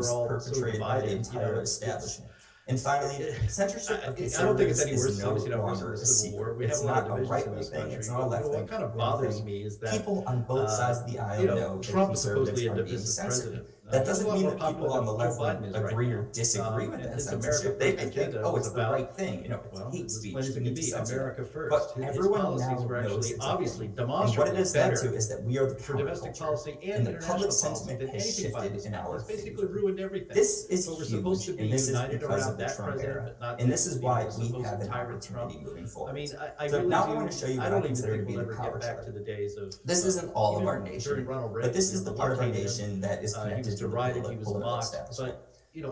perpetrated by the entire establishment. And finally, censorship of conservatives is no longer a secret. It's not a right-wing thing, it's not a left-wing thing. People on both sides of the aisle know that conservatives are being censored. That doesn't mean that people on the left wing agree or disagree with that censorship. They think, oh, it's the right thing, it's hate speech, we need to censor it. But everyone now knows it's obviously and what it has led to is that we are the counterculture, and the public sentiment has shifted in our favor. This is huge, and this is because of the Trump era, and this is why we have an opportunity moving forward. So now I want to show you what I consider to be the power chart. This isn't all of our nation, but this is the part of our nation that is connected to the political establishment.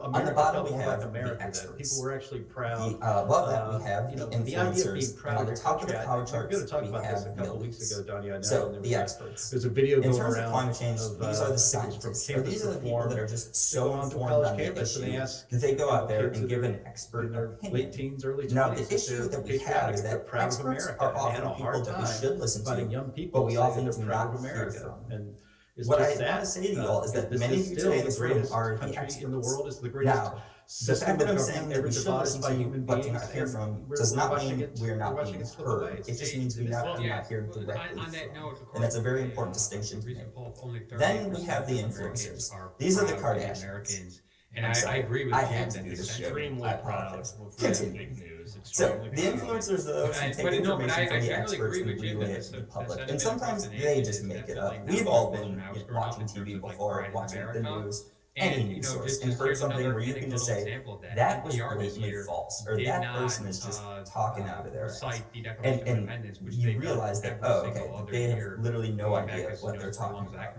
On the bottom we have the experts. People were actually proud. Above that we have the influencers, and on the top of the power chart we have the elites. So the experts. There's a video in terms of climate change, these are the scientists. Or these are the people that are just so informed on the issue that they go out there and give an expert opinion. Now the issue that we have is that experts are often people that we should listen to, but we often do not hear from. What I want to say to you all is that many of you today in this room are the experts. Now, the fact that I'm saying that we should listen to you but do not hear from does not mean we're not being heard. It just means we're not hearing directly from. And that's a very important distinction to make. Then we have the influencers. These are the Kardashians. And I agree with I had to do this show. I apologize. Continue. So the influencers, those who take information from the experts and relay it to the public, and sometimes they just make it up. We've all been watching TV before, watching the news, any news source, and heard something where you can just say, that was blatantly false, or that person is just talking out of their ass. And you realize that, oh, okay, they have literally no idea what they're talking about.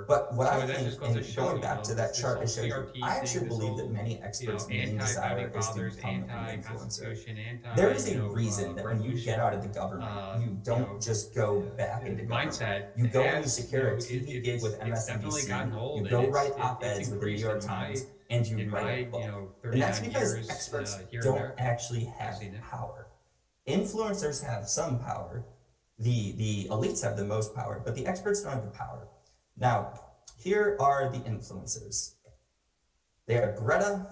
But what I think, and going back to that chart I showed you, I actually believe that many experts' main desire is to become an influencer. There is a reason that when you get out of the government, you don't just go back into government. You go and you secure a TV gig with MSNBC, you go write op-eds with the New York Times, and you write a book. And that's because experts don't actually have power. Influencers have some power. The elites have the most power, but the experts don't have the power. Now, here are the influencers. They are Greta,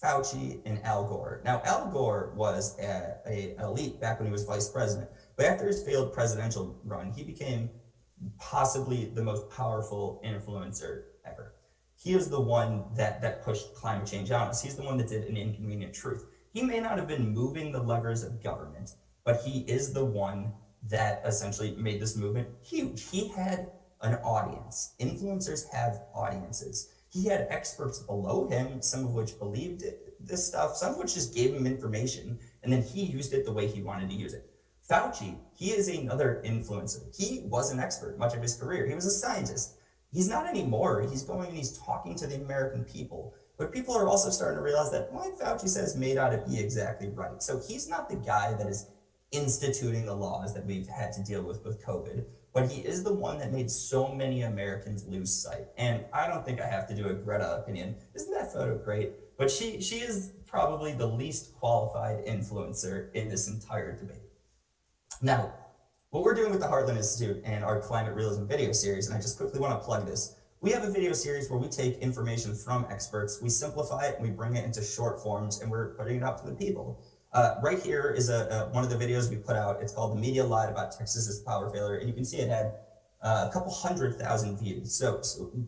Fauci, and Al Gore. Now, Al Gore was an elite back when he was vice president, but after his failed presidential run, he became possibly the most powerful influencer ever. He is the one that pushed climate change on us. He's the one that did An Inconvenient Truth. He may not have been moving the levers of government, but he is the one that essentially made this movement huge. He had an audience. Influencers have audiences. He had experts below him, some of which believed this stuff, some of which just gave him information, and then he used it the way he wanted to use it. Fauci, he is another influencer. He was an expert much of his career. He was a scientist. He's not anymore. He's going and he's talking to the American people. But people are also starting to realize that what Fauci says may not be exactly right. So he's not the guy that is instituting the laws that we've had to deal with COVID, but he is the one that made so many Americans lose sight. And I don't think I have to do a Greta opinion. Isn't that photo great? But she is probably the least qualified influencer in this entire debate. Now, what we're doing with the Heartland Institute and our climate realism video series, and I just quickly want to plug this, we have a video series where we take information from experts, we simplify it, and we bring it into short forms, and we're putting it out to the people. Right here is one of the videos we put out. It's called The Media Lied About Texas's Power Failure, and you can see it had a couple 100,000 views. So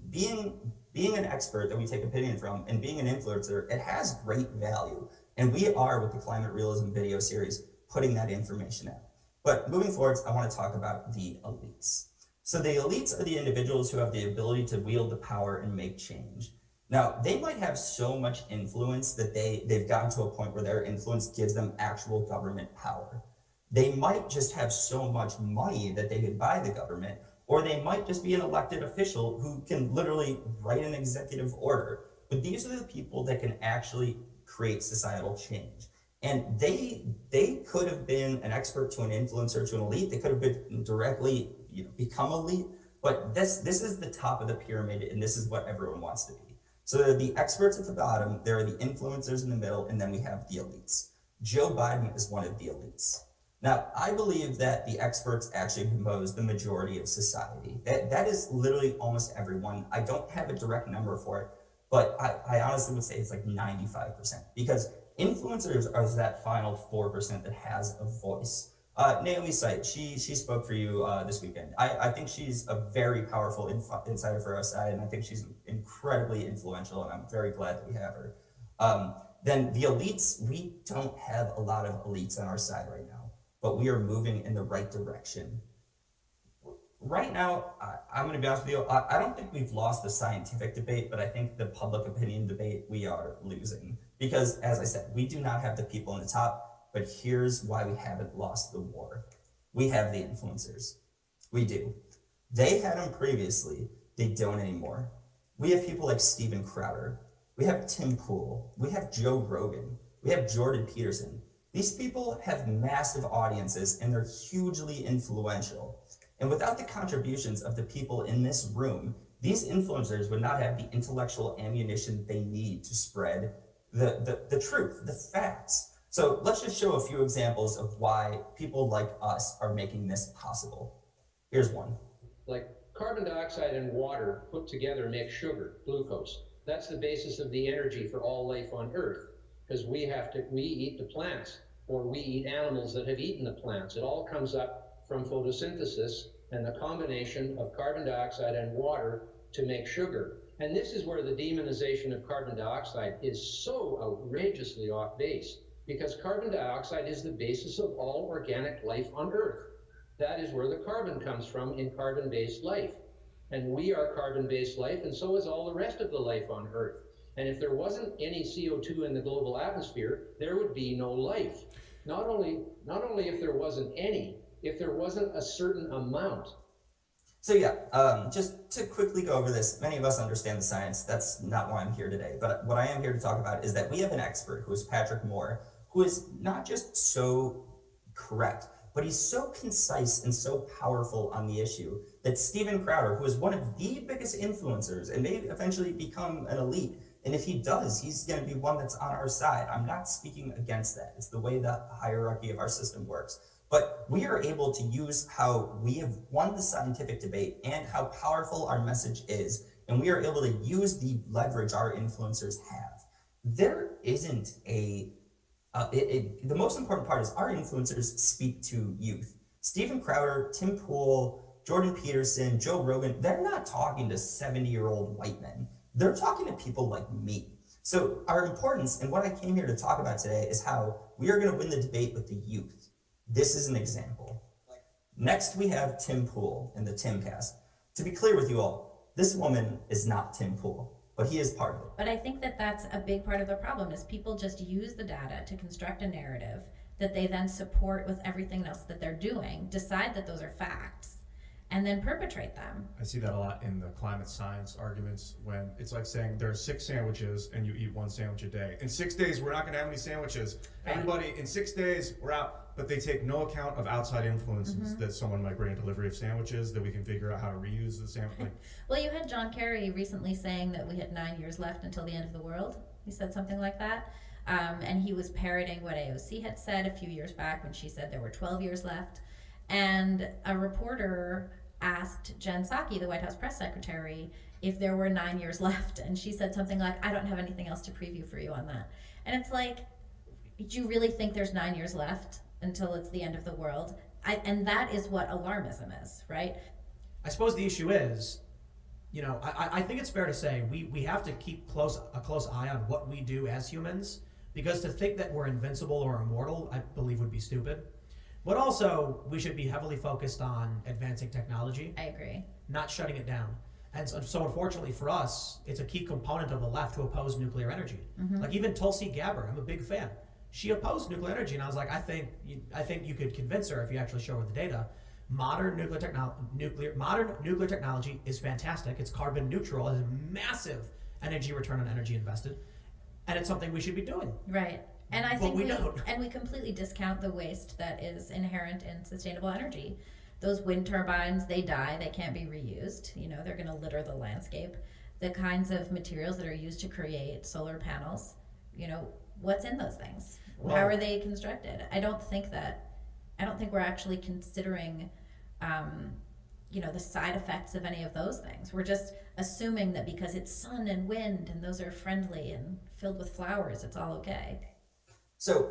being an expert that we take opinion from and being an influencer, it has great value. And we are, with the Climate Realism video series, putting that information out. But moving forward, I want to talk about the elites. So the elites are the individuals who have the ability to wield the power and make change. Now, they might have so much influence that they've gotten to a point where their influence gives them actual government power. They might just have so much money that they could buy the government, or they might just be an elected official who can literally write an executive order. But these are the people that can actually create societal change. And they could have been an expert to an influencer to an elite. They could have been directly become elite. But this is the top of the pyramid, and this is what everyone wants to be. So there are the experts at the bottom, there are the influencers in the middle, and then we have the elites. Joe Biden is one of the elites. Now, I believe that the experts actually compose the majority of society. That is literally almost everyone. I don't have a direct number for it, But I honestly would say it's like 95%, because influencers are that final 4% that has a voice. Naomi Sight, she spoke for you this weekend. I think she's a very powerful insider for our side, and I think she's incredibly influential, and I'm very glad that we have her. Then the elites, we don't have a lot of elites on our side right now, but we are moving in the right direction. Right now, I'm going to be honest with you, I don't think we've lost the scientific debate, but I think the public opinion debate we are losing. Because, as I said, we do not have the people on the top, but here's why we haven't lost the war. We have the influencers. We do. They had them previously, they don't anymore. We have people like Steven Crowder. We have Tim Pool. We have Joe Rogan. We have Jordan Peterson. These people have massive audiences and they're hugely influential. And without the contributions of the people in this room, these influencers would not have the intellectual ammunition they need to spread the truth, the facts. So let's just show a few examples of why people like us are making this possible. We one. Like carbon dioxide and water put together make sugar, glucose. That's the basis of the energy for all life on Earth, because we eat the plants, or we eat animals that have eaten the plants. It all comes up from photosynthesis and the combination of carbon dioxide and water to make sugar. And this is where the demonization of carbon dioxide is so outrageously off base, because carbon dioxide is the basis of all organic life on Earth. That is where the carbon comes from in carbon-based life. And we are carbon-based life, and so is all the rest of the life on Earth. And if there wasn't any CO2 in the global atmosphere, there would be no life. Not only if there wasn't any, if there wasn't a certain amount. So yeah, just to quickly go over this, many of us understand the science. That's not why I'm here today. But what I am here to talk about is that we have an expert, who is Patrick Moore, who is not just so correct, but he's so concise and so powerful on the issue that Steven Crowder, who is one of the biggest influencers and may eventually become an elite, and if he does, he's going to be one that's on our side. I'm not speaking against that. It's the way the hierarchy of our system works. But we are able to use how we have won the scientific debate and how powerful our message is, and we are able to use the leverage our influencers have. There isn't the most important part is our influencers speak to youth. Steven Crowder, Tim Pool, Jordan Peterson, Joe Rogan, they're not talking to 70-year-old white men. They're talking to people like me. So our importance, and what I came here to talk about today, is how we are going to win the debate with the youth. This is an example. Next, we have Tim Pool in the Timcast. To be clear with you all, this woman is not Tim Pool, but he is part of it. But I think that that's a big part of the problem, is people just use the data to construct a narrative that they then support with everything else that they're doing, decide that those are facts, and then perpetrate them. I see that a lot in the climate science arguments, when it's like saying there are 6 sandwiches and you eat 1 sandwich a day. In 6 days, we're not going to have any sandwiches. Right. Everybody, in 6 days, we're out. But they take no account of outside influences, that someone might bring a delivery of sandwiches, that we can figure out how to reuse the sandwich. Well, you had John Kerry recently saying that we had 9 years left until the end of the world. He said something like that. And he was parroting what AOC had said a few years back when she said there were 12 years left. And a reporter asked Jen Psaki, the White House press secretary, if there were 9 years left. And she said something like, I don't have anything else to preview for you on that. And it's like, do you really think there's 9 years left until it's the end of the world? And that is what alarmism is, right? I suppose the issue is, I think it's fair to say we have to keep a close eye on what we do as humans, because to think that we're invincible or immortal, I believe, would be stupid. But also, we should be heavily focused on advancing technology. I agree. Not shutting it down. And so unfortunately for us, it's a key component of the left to oppose nuclear energy. Like even Tulsi Gabbard, I'm a big fan. She opposed nuclear energy, and I was like, I think you could convince her if you actually show her the data. Modern nuclear technology is fantastic. It's carbon neutral. It has massive energy return on energy invested, and it's something we should be doing. Right. And I think we don't. And we completely discount the waste that is inherent in sustainable energy. Those wind turbines, they die. They can't be reused. They're going to litter the landscape. The kinds of materials that are used to create solar panels, what's in those things? Well, how are they constructed? I don't think we're actually considering the side effects of any of those things. We're just assuming that because it's sun and wind and those are friendly and filled with flowers, it's all okay. So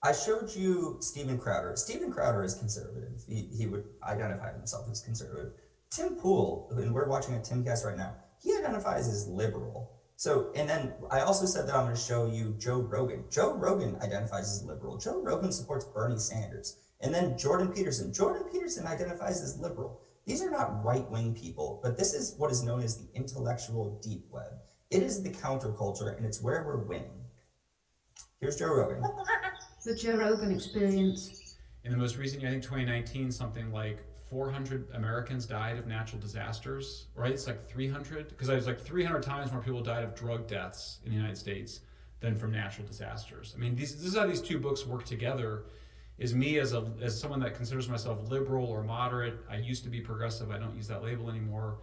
I showed you Steven Crowder. Steven Crowder is conservative. He would identify himself as conservative. Tim Pool, and we're watching a Timcast right now, he identifies as liberal. So, and then I also said that I'm going to show you Joe Rogan. Joe Rogan identifies as liberal. Joe Rogan supports Bernie Sanders. And then Jordan Peterson. Jordan Peterson identifies as liberal. These are not right-wing people, but this is what is known as the intellectual deep web. It is the counterculture, and it's where we're winning. Here's Joe Rogan. The Joe Rogan experience. In the most recent year, I think 2019, something like 400 Americans died of natural disasters, right? It's like 300, because it was like 300 times more people died of drug deaths in the United States than from natural disasters. I mean, this is how these two books work together. Is me as someone that considers myself liberal or moderate. I used to be progressive. I don't use that label anymore.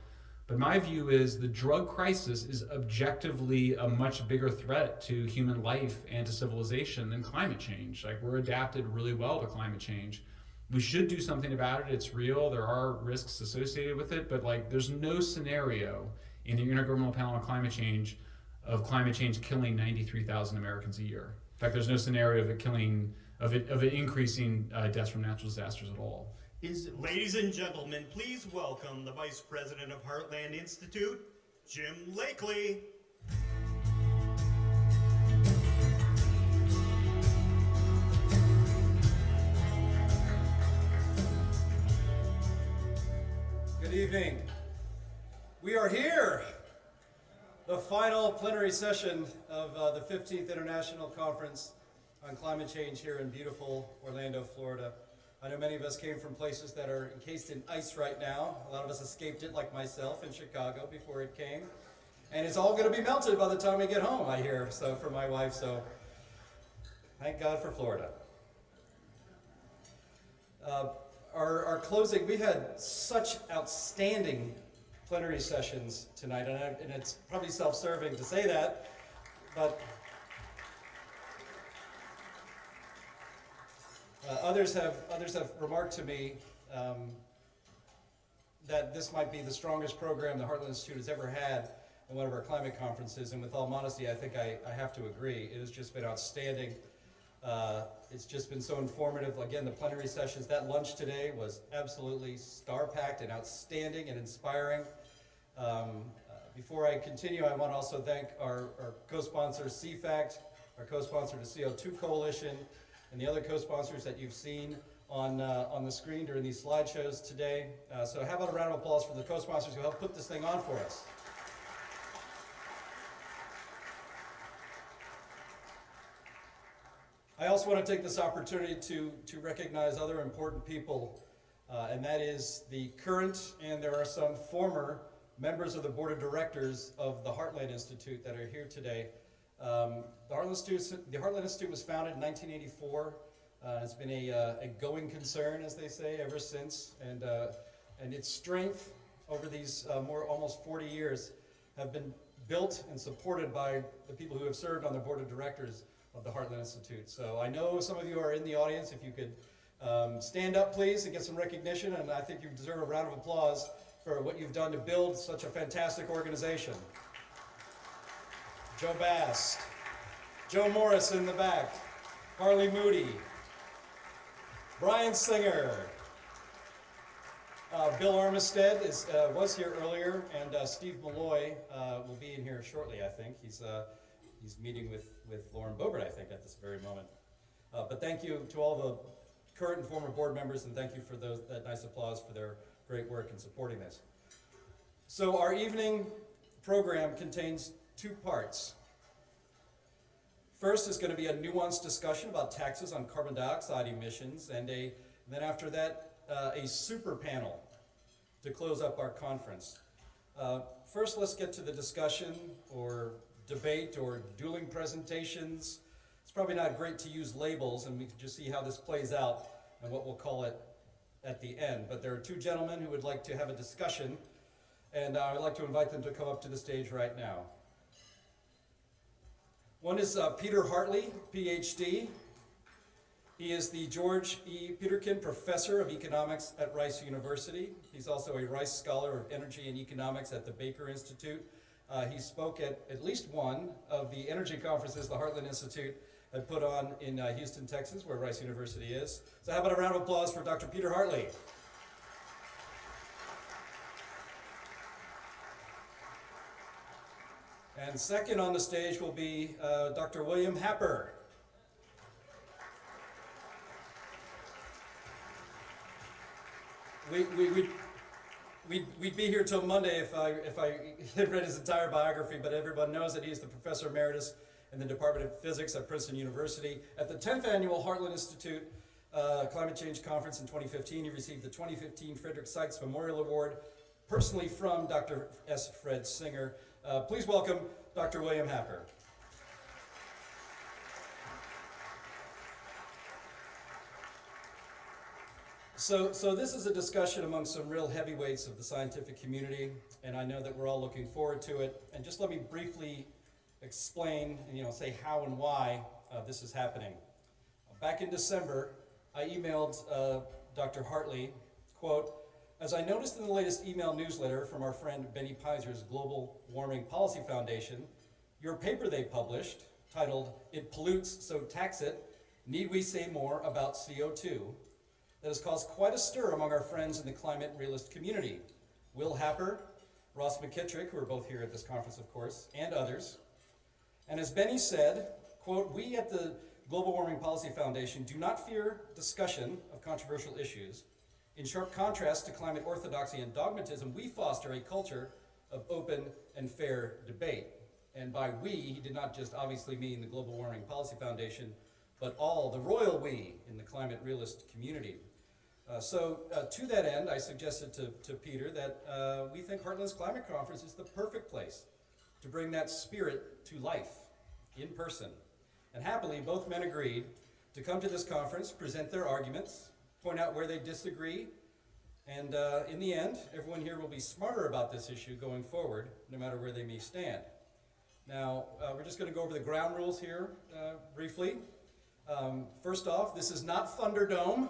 But my view is the drug crisis is objectively a much bigger threat to human life and to civilization than climate change. Like, we're adapted really well to climate change. We should do something about it. It's real. There are risks associated with it, but like, there's no scenario in the Intergovernmental Panel on Climate Change of climate change killing 93,000 Americans a year. In fact, there's no scenario of it increasing deaths from natural disasters at all. Ladies and gentlemen, please welcome the Vice President of Heartland Institute, Jim Lakely. Good evening. We are here, the final plenary session of the 15th International Conference on Climate Change here in beautiful Orlando, Florida. I know many of us came from places that are encased in ice right now. A lot of us escaped it, like myself, in Chicago before it came. And it's all going to be melted by the time we get home, I hear, so for my wife, so thank God for Florida. Our closing, we've had such outstanding plenary sessions tonight, and it's probably self-serving to say that, but others have remarked to me that this might be the strongest program the Heartland Institute has ever had in one of our climate conferences, and with all modesty, I think I have to agree. It has just been outstanding. It's just been so informative. Again, the plenary sessions, that lunch today was absolutely star-packed and outstanding and inspiring. Before I continue, I want to also thank our co-sponsor, CFACT, our co-sponsor, the CO2 Coalition, and the other co-sponsors that you've seen on the screen during these slideshows today. So how about a round of applause for the co-sponsors who helped put this thing on for us. I also want to take this opportunity to recognize other important people, and that is the current, and there are some former members of the board of directors of the Heartland Institute that are here today. The Heartland Institute was founded in 1984. It's been a going concern, as they say, ever since, and its strength over these almost 40 years have been built and supported by the people who have served on the board of directors of the Heartland Institute. So I know some of you are in the audience. If you could stand up, please, and get some recognition, and I think you deserve a round of applause for what you've done to build such a fantastic organization. Joe Bass, Joe Morris in the back, Harley Moody, Brian Singer, Bill Armistead was here earlier, and Steve Malloy will be in here shortly, I think. He's meeting with Lauren Boebert, I think, at this very moment. But thank you to all the current and former board members, and thank you for that nice applause for their great work in supporting this. So our evening program contains two parts. First is going to be a nuanced discussion about taxes on carbon dioxide emissions, and then after that, a super panel to close up our conference. First, let's get to the discussion or debate or dueling presentations. It's probably not great to use labels, and we can just see how this plays out and what we'll call it at the end. But there are two gentlemen who would like to have a discussion, and I'd like to invite them to come up to the stage right now. One is Peter Hartley, PhD. He is the George E. Peterkin Professor of Economics at Rice University. He's also a Rice Scholar of Energy and Economics at the Baker Institute. He spoke at least one of the energy conferences the Heartland Institute had put on in Houston, Texas, where Rice University is. So how about a round of applause for Dr. Peter Hartley? And second on the stage will be Dr. William Happer. We'd be here till Monday if I had read his entire biography, but everyone knows that he's the Professor Emeritus in the Department of Physics at Princeton University. At the 10th Annual Heartland Institute Climate Change Conference in 2015, he received the 2015 Frederick Sykes Memorial Award, personally from Dr. S. Fred Singer. Please welcome Dr. William Happer. So this is a discussion among some real heavyweights of the scientific community, and I know that we're all looking forward to it. And just let me briefly explain, say how and why this is happening. Back in December, I emailed Dr. Hartley, quote, "As I noticed in the latest email newsletter from our friend Benny Peiser's Global Warming Policy Foundation, your paper they published, titled, 'It Pollutes, So Tax It, Need We Say More About CO2?' that has caused quite a stir among our friends in the climate realist community. Will Happer, Ross McKittrick, who are both here at this conference, of course, and others. And as Benny said, quote, 'We at the Global Warming Policy Foundation do not fear discussion of controversial issues. In sharp contrast to climate orthodoxy and dogmatism, we foster a culture of open and fair debate.'" And by we, he did not just obviously mean the Global Warming Policy Foundation, but all, the royal we in the climate realist community. So to that end, I suggested to Peter that we think Heartland's Climate Conference is the perfect place to bring that spirit to life in person. And happily, both men agreed to come to this conference, present their arguments, point out where they disagree, and in the end, everyone here will be smarter about this issue going forward, no matter where they may stand. Now, we're just going to go over the ground rules here briefly. First off, this is not Thunderdome.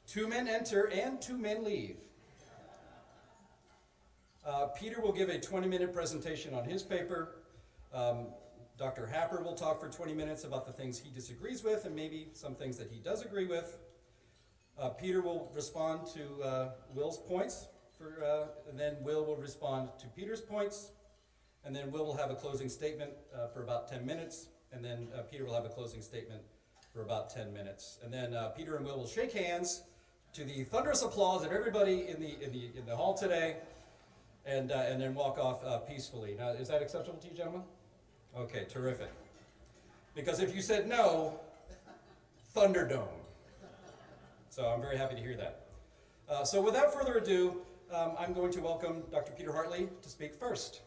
2 men enter and 2 men leave. Peter will give a 20-minute presentation on his paper. Dr. Happer will talk for 20 minutes about the things he disagrees with and maybe some things that he does agree with. Peter will respond to Will's points, and then Will will respond to Peter's points, and then Will will have a closing statement for about 10 minutes, and then Peter will have a closing statement for about 10 minutes. And then Peter and Will shake hands to the thunderous applause of everybody in the hall today, and then walk off peacefully. Now, is that acceptable to you, gentlemen? Okay, terrific. Because if you said no, Thunderdome. So I'm very happy to hear that. So without further ado, I'm going to welcome Dr. Peter Hartley to speak first.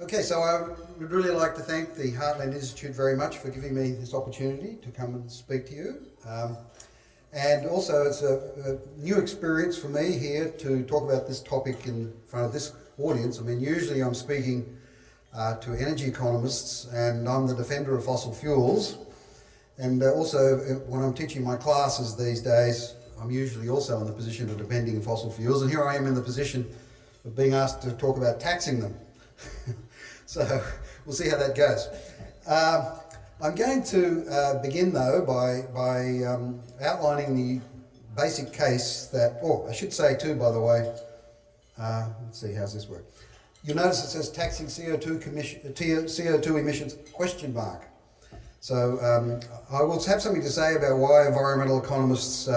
Okay, so I would really like to thank the Heartland Institute very much for giving me this opportunity to come and speak to you. And also it's a new experience for me here to talk about this topic in front of this audience. I mean, usually I'm speaking to energy economists, and I'm the defender of fossil fuels. And also when I'm teaching my classes these days, I'm usually also in the position of defending fossil fuels. And here I am in the position of being asked to talk about taxing them. So we'll see how that goes. I'm going to begin though by outlining the basic case that, I should say too, by the way, let's see, how's this work? You'll notice it says taxing CO2 emissions, question mark. So I will have something to say about why environmental economists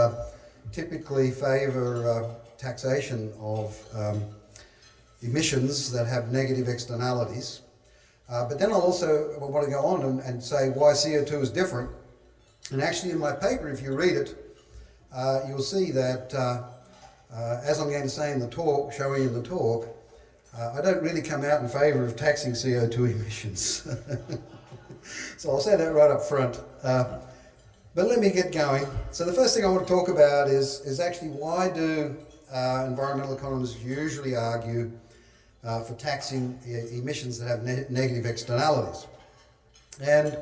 typically favour taxation of emissions that have negative externalities. But then I'll also want to go on and say why CO2 is different. And actually in my paper, if you read it, you'll see that, as I'm going to say in the talk, showing in the talk, I don't really come out in favour of taxing CO2 emissions. So I'll say that right up front. But let me get going. So the first thing I want to talk about is actually why do environmental economists usually argue for taxing emissions that have negative externalities. And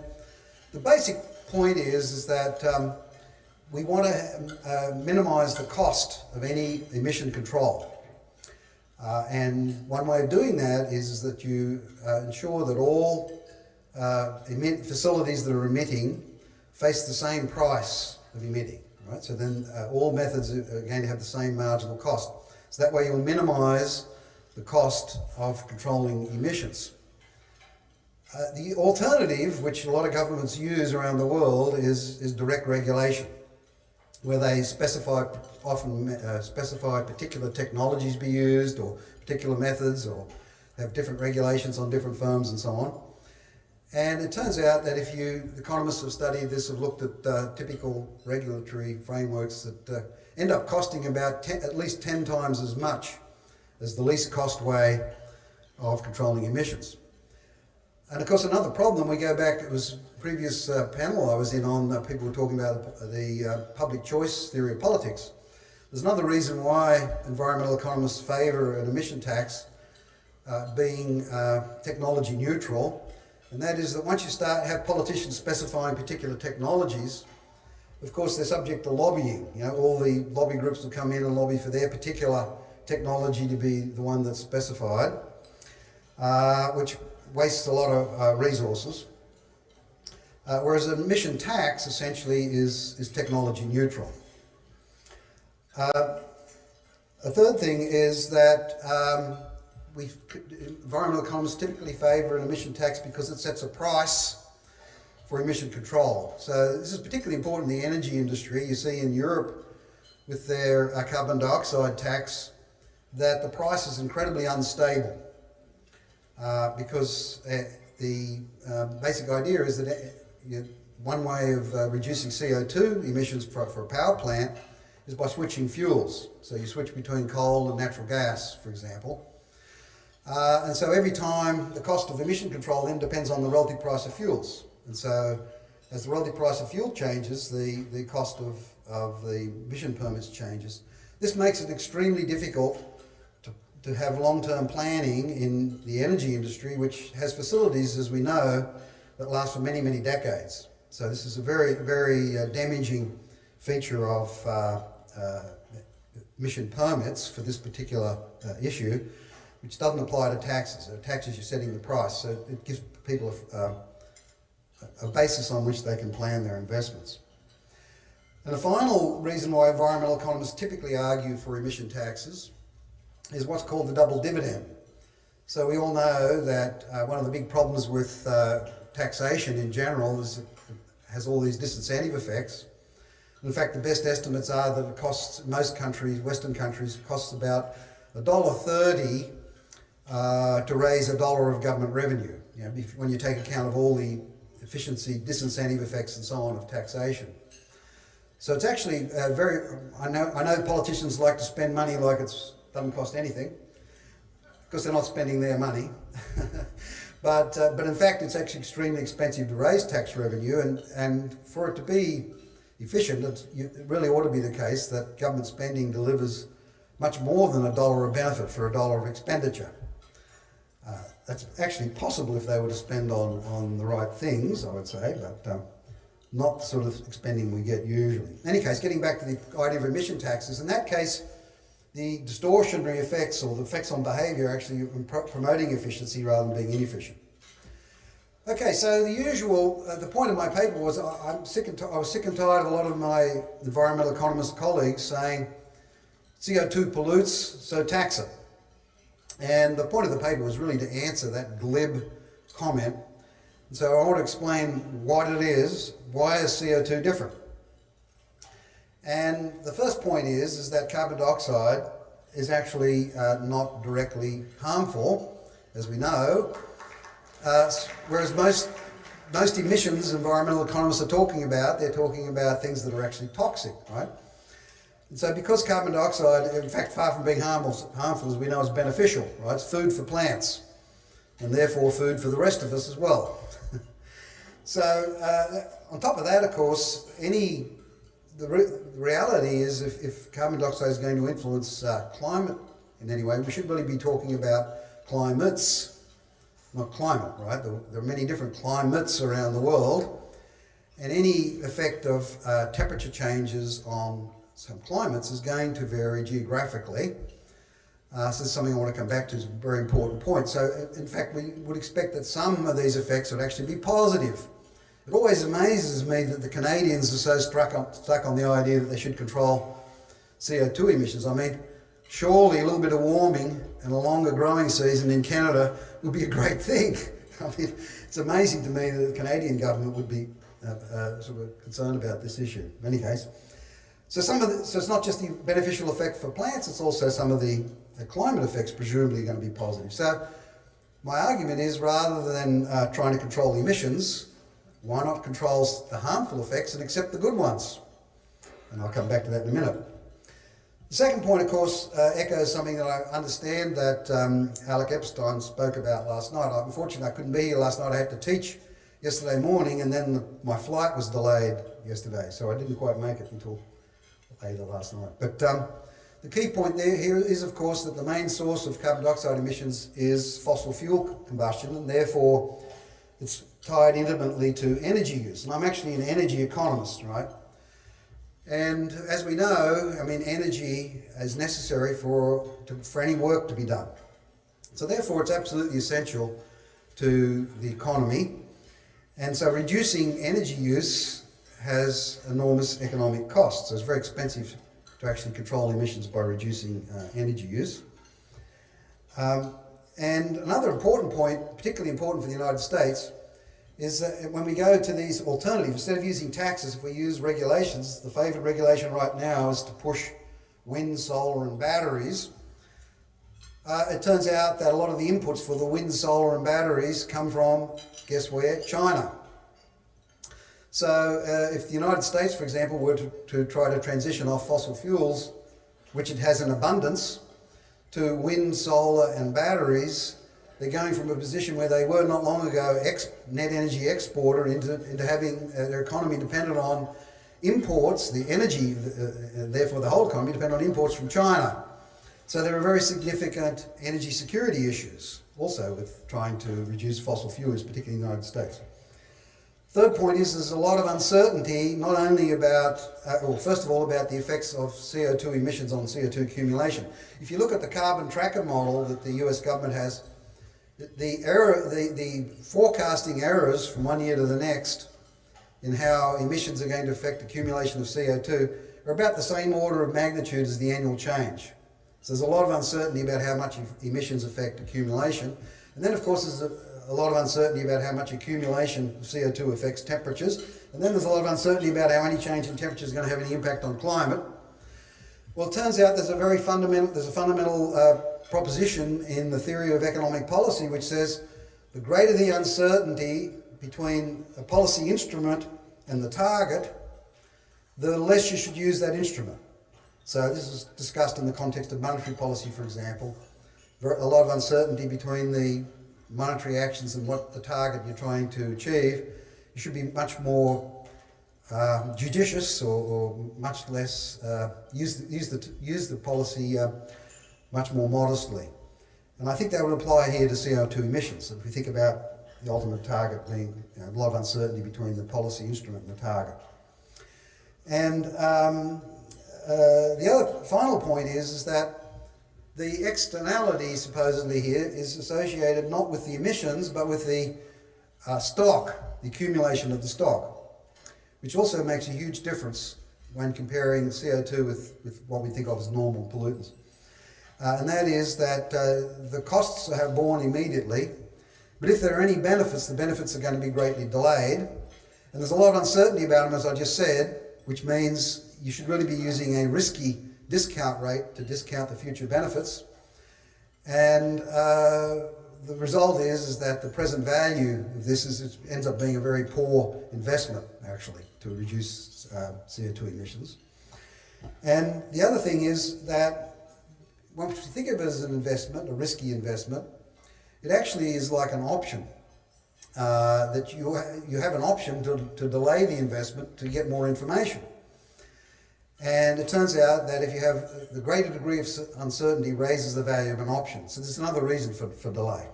the basic point is that we want to minimise the cost of any emission control. And one way of doing that is that you ensure that all facilities that are emitting face the same price of emitting, right? So then all methods are going to have the same marginal cost. So that way you'll minimise the cost of controlling emissions. The alternative, which a lot of governments use around the world, is direct regulation, where they often specify particular technologies be used or particular methods, or have different regulations on different firms and so on. And it turns out that if economists have studied this, have looked at typical regulatory frameworks that end up costing about at least 10 times as much as the least cost way of controlling emissions. And of course, another problem, we go back, it was a previous panel I was in on, people were talking about the public choice theory of politics. There's another reason why environmental economists favour an emission tax being technology neutral, and that is that once you have politicians specifying particular technologies, of course they're subject to lobbying. You know, all the lobby groups will come in and lobby for their particular technology to be the one that's specified, which wastes a lot of resources. Whereas an emission tax essentially is technology neutral. A third thing is that environmental economists typically favour an emission tax because it sets a price for emission control. So this is particularly important in the energy industry. You see in Europe with their carbon dioxide tax that the price is incredibly unstable because the basic idea is that one way of reducing CO2 emissions for a power plant is by switching fuels. So you switch between coal and natural gas, for example. And so every time the cost of emission control then depends on the relative price of fuels. And so as the relative price of fuel changes, the cost of the emission permits changes. This makes it extremely difficult to have long-term planning in the energy industry, which has facilities, as we know, that last for many, many decades. So this is a very, very damaging feature of emission permits for this particular issue, which doesn't apply to taxes. Taxes, you're setting the price, so it gives people a basis on which they can plan their investments. And the final reason why environmental economists typically argue for emission taxes is what's called the double dividend. So we all know that one of the big problems with taxation in general is it has all these disincentive effects. In fact, the best estimates are that it costs most countries, Western countries, costs about $1.30 to raise $1 of government revenue, you know, when you take account of all the efficiency, disincentive effects and so on of taxation. So it's actually I know politicians like to spend money like it doesn't cost anything, because they're not spending their money. But in fact, it's actually extremely expensive to raise tax revenue, and for it to be efficient, it really ought to be the case that government spending delivers much more than $1 of benefit for $1 of expenditure. That's actually possible if they were to spend on the right things, I would say, but not the sort of spending we get usually. In any case, getting back to the idea of emission taxes, in that case, the distortionary effects or the effects on behaviour are actually promoting efficiency rather than being inefficient. Okay, so the point of my paper was I was sick and tired of a lot of my environmental economist colleagues saying CO2 pollutes, so tax it. And the point of the paper was really to answer that glib comment. And so I want to explain what it is. Why is CO2 different? And the first point is that carbon dioxide is actually not directly harmful, as we know, whereas most emissions environmental economists are talking about, they're talking about things that are actually toxic, right? And so because carbon dioxide, in fact, far from being harmful, as we know, is beneficial, right? It's food for plants, and therefore food for the rest of us as well. So on top of that, of course, any the reality is if carbon dioxide is going to influence climate in any way, we should really be talking about climates, not climate, right? There are many different climates around the world, and any effect of temperature changes on some climates is going to vary geographically. So this is something I want to come back to, is a very important point. So in fact, we would expect that some of these effects would actually be positive. It always amazes me that the Canadians are so stuck on the idea that they should control CO2 emissions. I mean, surely a little bit of warming and a longer growing season in Canada would be a great thing. I mean, it's amazing to me that the Canadian government would be sort of concerned about this issue. In any case, so it's not just the beneficial effect for plants; it's also some of the climate effects presumably are going to be positive. So my argument is, rather than trying to control the emissions, why not control the harmful effects and accept the good ones? And I'll come back to that in a minute. The second point, of course, echoes something that I understand that Alec Epstein spoke about last night. Unfortunately, I couldn't be here last night. I had to teach yesterday morning, and then my flight was delayed yesterday, so I didn't quite make it until later last night. But the key point here is, of course, that the main source of carbon dioxide emissions is fossil fuel combustion, and therefore it's tied intimately to energy use. And I'm actually an energy economist, right? And as we know, I mean, energy is necessary for any work to be done. So therefore, it's absolutely essential to the economy. And so reducing energy use has enormous economic costs. So it's very expensive to actually control emissions by reducing energy use. And another important point, particularly important for the United States, is that when we go to these alternatives, instead of using taxes, if we use regulations, the favoured regulation right now is to push wind, solar and batteries. It turns out that a lot of the inputs for the wind, solar and batteries come from, guess where? China. So if the United States, for example, were to try to transition off fossil fuels, which it has in abundance, to wind, solar and batteries, they're going from a position where they were not long ago net energy exporter into having their economy dependent on imports, the energy, therefore the whole economy dependent on imports from China. So there are very significant energy security issues also with trying to reduce fossil fuels, particularly in the United States. Third point is there's a lot of uncertainty, not only about, first of all, about the effects of CO2 emissions on CO2 accumulation. If you look at the carbon tracker model that the US government has, the forecasting errors from one year to the next in how emissions are going to affect accumulation of CO2 are about the same order of magnitude as the annual change. So there's a lot of uncertainty about how much emissions affect accumulation. And then, of course, there's a lot of uncertainty about how much accumulation of CO2 affects temperatures. And then there's a lot of uncertainty about how any change in temperature is going to have any impact on climate. Well, it turns out there's a fundamental proposition in the theory of economic policy which says the greater the uncertainty between a policy instrument and the target, the less you should use that instrument. So this is discussed in the context of monetary policy, for example. A lot of uncertainty between the monetary actions and what the target you're trying to achieve. You should be much more judicious or much less, use the policy much more modestly. And I think that would apply here to CO2 emissions. If we think about the ultimate target being a lot of uncertainty between the policy instrument and the target. And the other final point is that the externality supposedly here is associated not with the emissions but with the stock, the accumulation of the stock, which also makes a huge difference when comparing CO2 with what we think of as normal pollutants. And that is that the costs are borne immediately, but if there are any benefits, the benefits are going to be greatly delayed. And there's a lot of uncertainty about them, as I just said, which means you should really be using a risky discount rate to discount the future benefits. And the result is that the present value of this ends up being a very poor investment, actually, to reduce CO2 emissions. And the other thing is that once you think of it as an investment, a risky investment, it actually is like an option. That you have an option to delay the investment to get more information. And it turns out that if you have the greater degree of uncertainty raises the value of an option. So there's another reason for delay.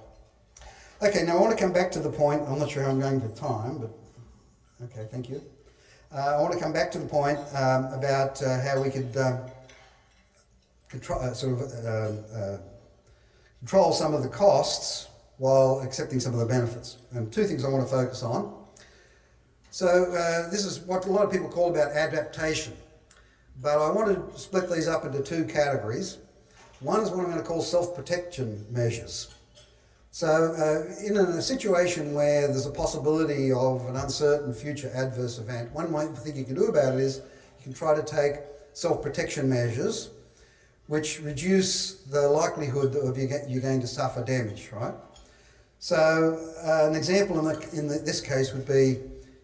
Okay, now I want to come back to the point. I'm not sure how I'm going with time, but okay, thank you. I want to come back to the point about how we could control some of the costs while accepting some of the benefits. And two things I want to focus on. So this is what a lot of people call about adaptation. But I want to split these up into two categories. One is what I'm going to call self-protection measures. So in a situation where there's a possibility of an uncertain future adverse event, one thing you can do about it is you can try to take self-protection measures which reduce the likelihood of you going to suffer damage, right? So an example in this case would be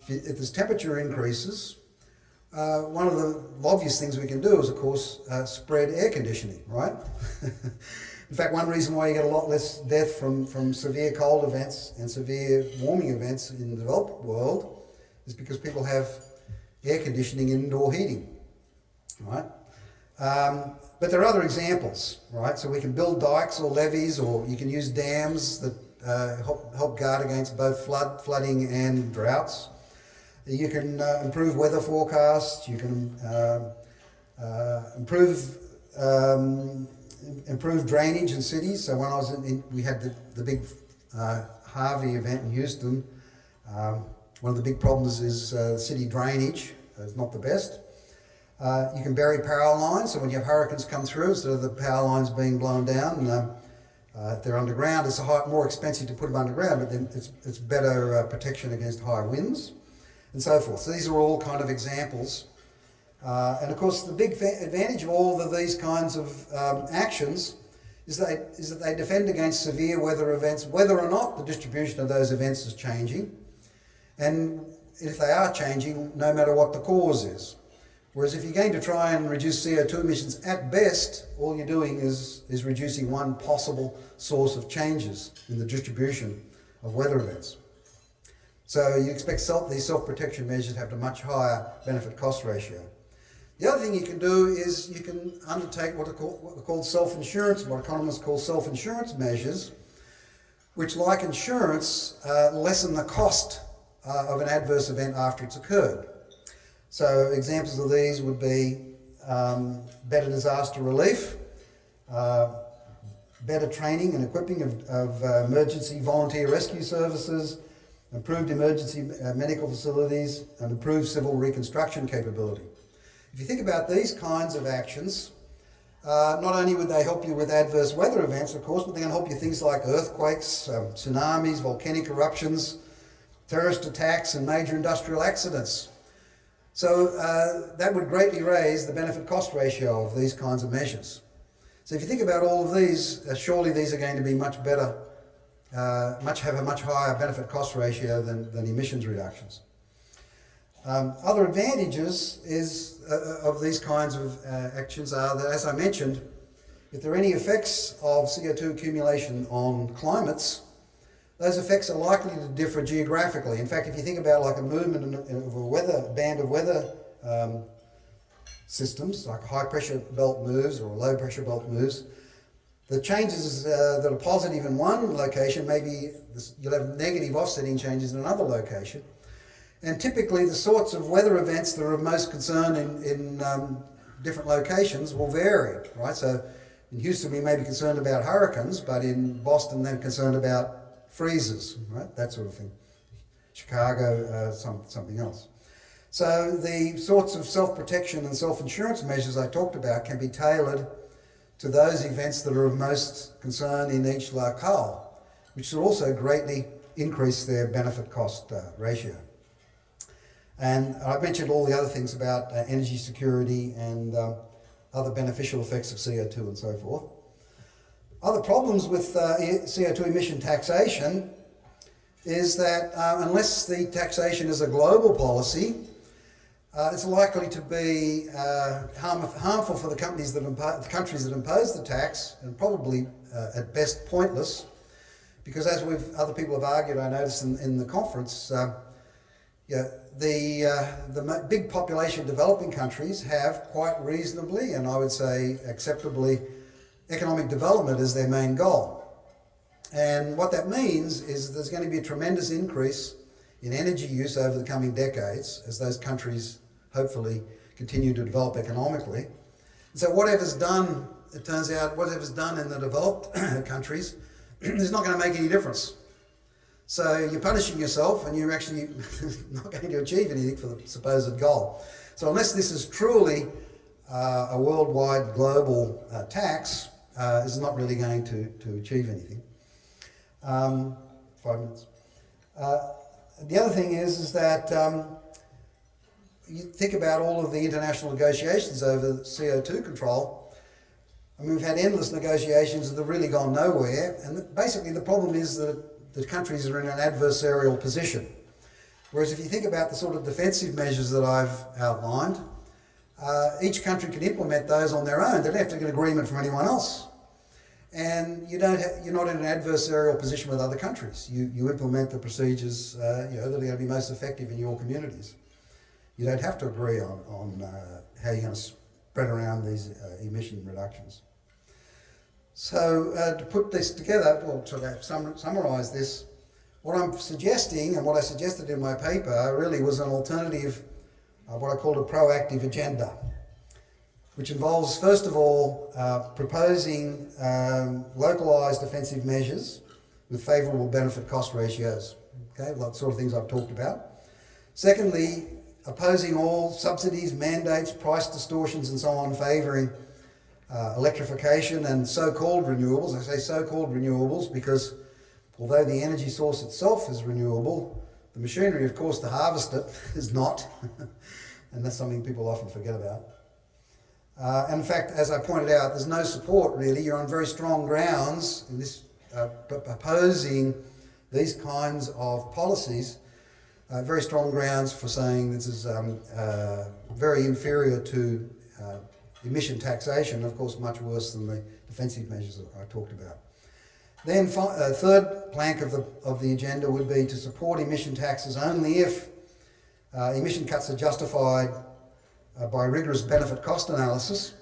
if there's temperature increases, one of the obvious things we can do is, of course, spread air conditioning, right? In fact, one reason why you get a lot less death from severe cold events and severe warming events in the developed world is because people have air conditioning and indoor heating, right? But there are other examples, right? So we can build dikes or levees, or you can use dams that help guard against both flooding and droughts. You can improve weather forecasts. You can improve drainage in cities. So when I was we had the big Harvey event in Houston. One of the big problems is city drainage. It's not the best. You can bury power lines. So when you have hurricanes come through, instead of the power lines being blown down, if they're underground, it's more expensive to put them underground, but then it's better protection against high winds, and so forth. So these are all kind of examples. And of course, the big advantage of all of these kinds of actions is that they defend against severe weather events, whether or not the distribution of those events is changing, and if they are changing, no matter what the cause is. Whereas if you're going to try and reduce CO2 emissions, at best, all you're doing is reducing one possible source of changes in the distribution of weather events. So you expect these self-protection measures to have a much higher benefit-cost ratio. The other thing you can do is you can undertake what are called self-insurance, what economists call self-insurance measures, which, like insurance, lessen the cost of an adverse event after it's occurred. So examples of these would be better disaster relief, better training and equipping of emergency volunteer rescue services, improved emergency medical facilities, and improved civil reconstruction capability. If you think about these kinds of actions, not only would they help you with adverse weather events, of course, but they can help you things like earthquakes, tsunamis, volcanic eruptions, terrorist attacks, and major industrial accidents. So that would greatly raise the benefit-cost ratio of these kinds of measures. So if you think about all of these, surely these are going to be much better, have a much higher benefit-cost ratio than emissions reductions. Other advantages of these kinds of actions are that, as I mentioned, if there are any effects of CO2 accumulation on climates, those effects are likely to differ geographically. In fact, if you think about like a movement of a band of weather systems, like a high pressure belt moves or a low pressure belt moves, the changes that are positive in one location, maybe you'll have negative offsetting changes in another location. And typically the sorts of weather events that are of most concern in different locations will vary, right? So in Houston we may be concerned about hurricanes, but in Boston they're concerned about freezes, right? That sort of thing. Chicago, something else. So the sorts of self-protection and self-insurance measures I talked about can be tailored to those events that are of most concern in each locale, which will also greatly increase their benefit-cost ratio. And I mentioned all the other things about energy security and other beneficial effects of CO2 and so forth. Other problems with CO2 emission taxation is that unless the taxation is a global policy, it's likely to be harmful for the countries that impose the tax, and probably at best pointless, because as other people have argued, I noticed in the conference, the big population developing countries have quite reasonably, and I would say acceptably, economic development as their main goal. And what that means is there's going to be a tremendous increase in energy use over the coming decades as those countries hopefully continue to develop economically. And so whatever's done, it turns out, whatever's done in the developed countries is not going to make any difference. So you're punishing yourself and you're actually not going to achieve anything for the supposed goal. So unless this is truly a worldwide global tax, this is not really going to achieve anything. 5 minutes. The other thing is that you think about all of the international negotiations over CO2 control. I mean, we've had endless negotiations that have really gone nowhere, and basically the problem is that the countries are in an adversarial position. Whereas if you think about the sort of defensive measures that I've outlined, each country can implement those on their own. They don't have to get agreement from anyone else. And you're not in an adversarial position with other countries. You implement the procedures that are going to be most effective in your communities. You don't have to agree on how you're going to spread around these emission reductions. So to put this together, or to summarise this, what I'm suggesting and what I suggested in my paper really was an alternative, what I called a proactive agenda, which involves, first of all, proposing localised defensive measures with favourable benefit-cost ratios, okay, the sort of things I've talked about. Secondly, opposing all subsidies, mandates, price distortions and so on, favouring electrification and so-called renewables. I say so-called renewables because although the energy source itself is renewable, the machinery, of course, to harvest it is not, and that's something people often forget about. And in fact, as I pointed out, there's no support really. You're on very strong grounds in this opposing these kinds of policies, very strong grounds for saying this is very inferior to emission taxation, of course much worse than the defensive measures that I talked about. Then a third plank of the agenda would be to support emission taxes only if emission cuts are justified by rigorous benefit-cost analysis,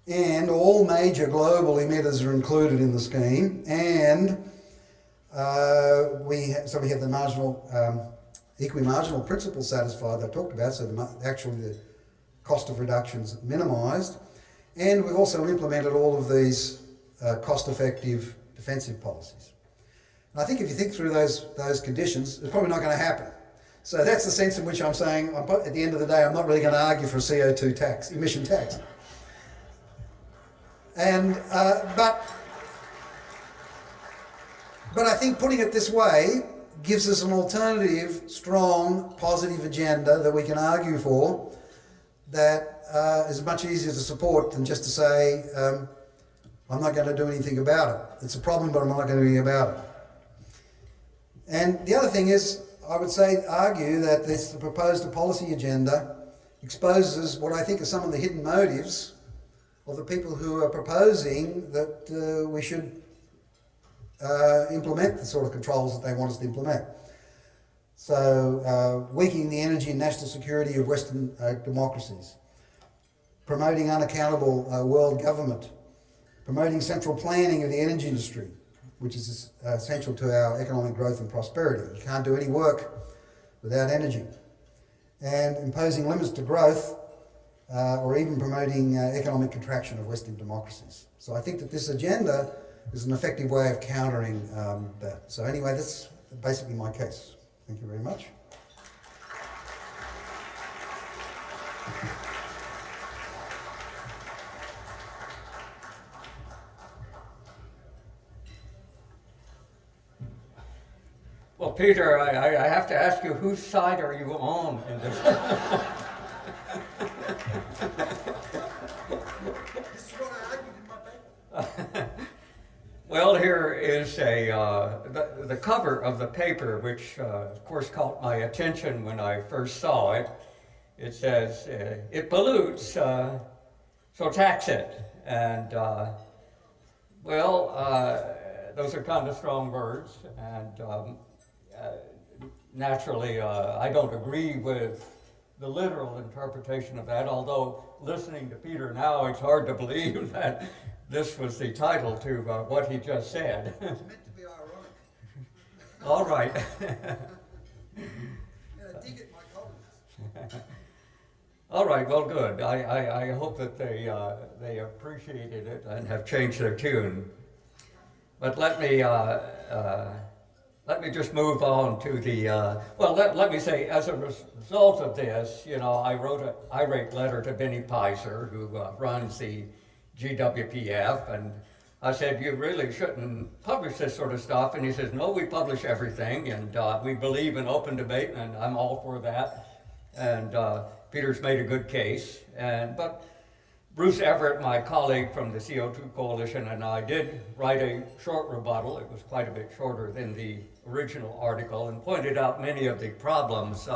and all major global emitters are included in the scheme, and we have the marginal, equi-marginal principle satisfied that I talked about, so the cost of reductions minimised, and we've also implemented all of these cost-effective defensive policies. And I think if you think through those conditions, it's probably not going to happen. So that's the sense in which I'm saying, at the end of the day, I'm not really going to argue for a CO2 tax, emission tax. And, but I think putting it this way gives us an alternative, strong, positive agenda that we can argue for that is much easier to support than just to say, I'm not going to do anything about it. It's a problem, but I'm not going to do anything about it. And the other thing is, I would argue that this proposed policy agenda exposes what I think are some of the hidden motives of the people who are proposing that we should implement the sort of controls that they want us to implement. So, weakening the energy and national security of Western democracies, promoting unaccountable world government, promoting central planning of the energy industry, which is essential to our economic growth and prosperity. You can't do any work without energy. And imposing limits to growth or even promoting economic contraction of Western democracies. So I think that this agenda is an effective way of countering that. So anyway, that's basically my case. Thank you very much. Well, Peter, I have to ask you, whose side are you on in this? This is what I argued in my paper. Well, here is the cover of the paper, which of course caught my attention when I first saw it. It says, it pollutes, so tax it. And those are kind of strong words. And naturally, I don't agree with the literal interpretation of that, although listening to Peter now, it's hard to believe that this was the title to what he just said. It's meant to be ironic. All right. Dig at my comments. All right, well, good. I hope that they appreciated it and have changed their tune. But let me just move on to the, let me say, as a result of this, I wrote an irate letter to Benny Pizer, who runs the GWPF, and I said, you really shouldn't publish this sort of stuff. And he says, no, we publish everything, and we believe in open debate, and I'm all for that. And Peter's made a good case. But Bruce Everett, my colleague from the CO2 Coalition, and I did write a short rebuttal. It was quite a bit shorter than the original article, and pointed out many of the problems.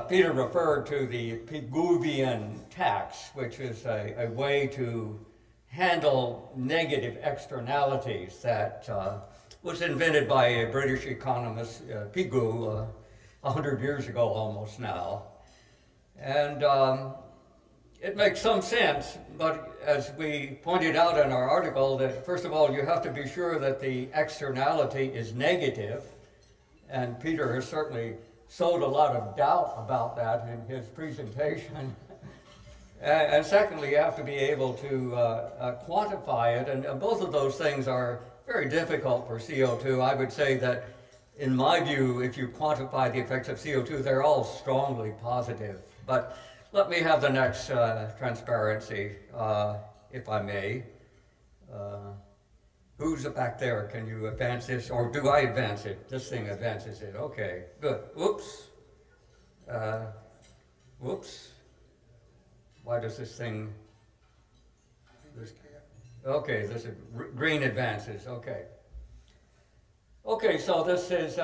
Peter referred to the Pigouvian tax, which is a way to handle negative externalities that was invented by a British economist, Pigou, 100 years ago almost now. And it makes some sense, but as we pointed out in our article, that first of all, you have to be sure that the externality is negative, and Peter has certainly sowed a lot of doubt about that in his presentation. And secondly, you have to be able to quantify it, and both of those things are very difficult for CO2. I would say that, in my view, if you quantify the effects of CO2, they're all strongly positive. But let me have the next transparency, if I may. Who's back there? Can you advance this? Or do I advance it? This thing advances it. Okay, good. Whoops. Whoops. Why does this thing... Okay, this is green advances. Okay. Okay, so this is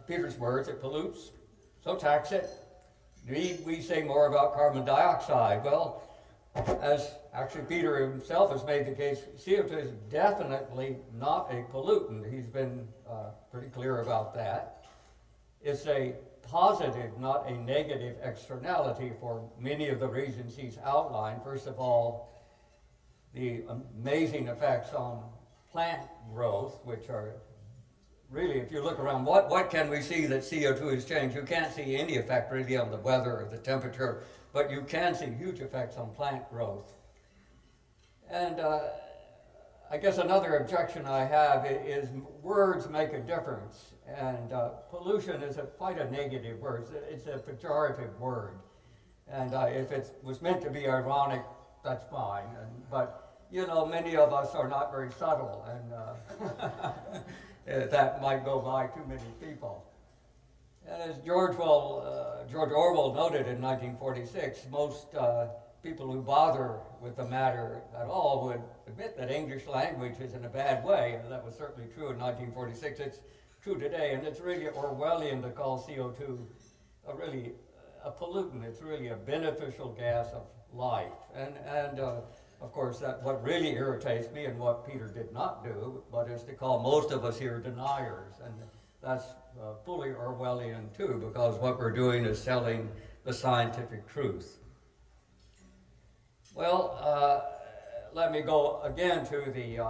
Peter's words. It pollutes, so tax it. Need we say more about carbon dioxide? Well, as actually Peter himself has made the case, CO2 is definitely not a pollutant. He's been pretty clear about that. It's a positive, not a negative externality for many of the reasons he's outlined. First of all, the amazing effects on plant growth, which are really, if you look around, what can we see that CO2 has changed? You can't see any effect really on the weather or the temperature, but you can see huge effects on plant growth. And I guess another objection I have is words make a difference. And pollution is quite a negative word. It's a pejorative word. And if it was meant to be ironic, that's fine. But, many of us are not very subtle, and that might go by too many people. And as George Orwell noted in 1946, most people who bother with the matter at all would admit that English language is in a bad way, and that was certainly true in 1946. It's true today, and it's really Orwellian to call CO2 a pollutant. It's really a beneficial gas of life. And of course, what really irritates me, and what Peter did not do, but is to call most of us here deniers. And that's fully Orwellian too, because what we're doing is selling the scientific truth. Well, let me go again to the,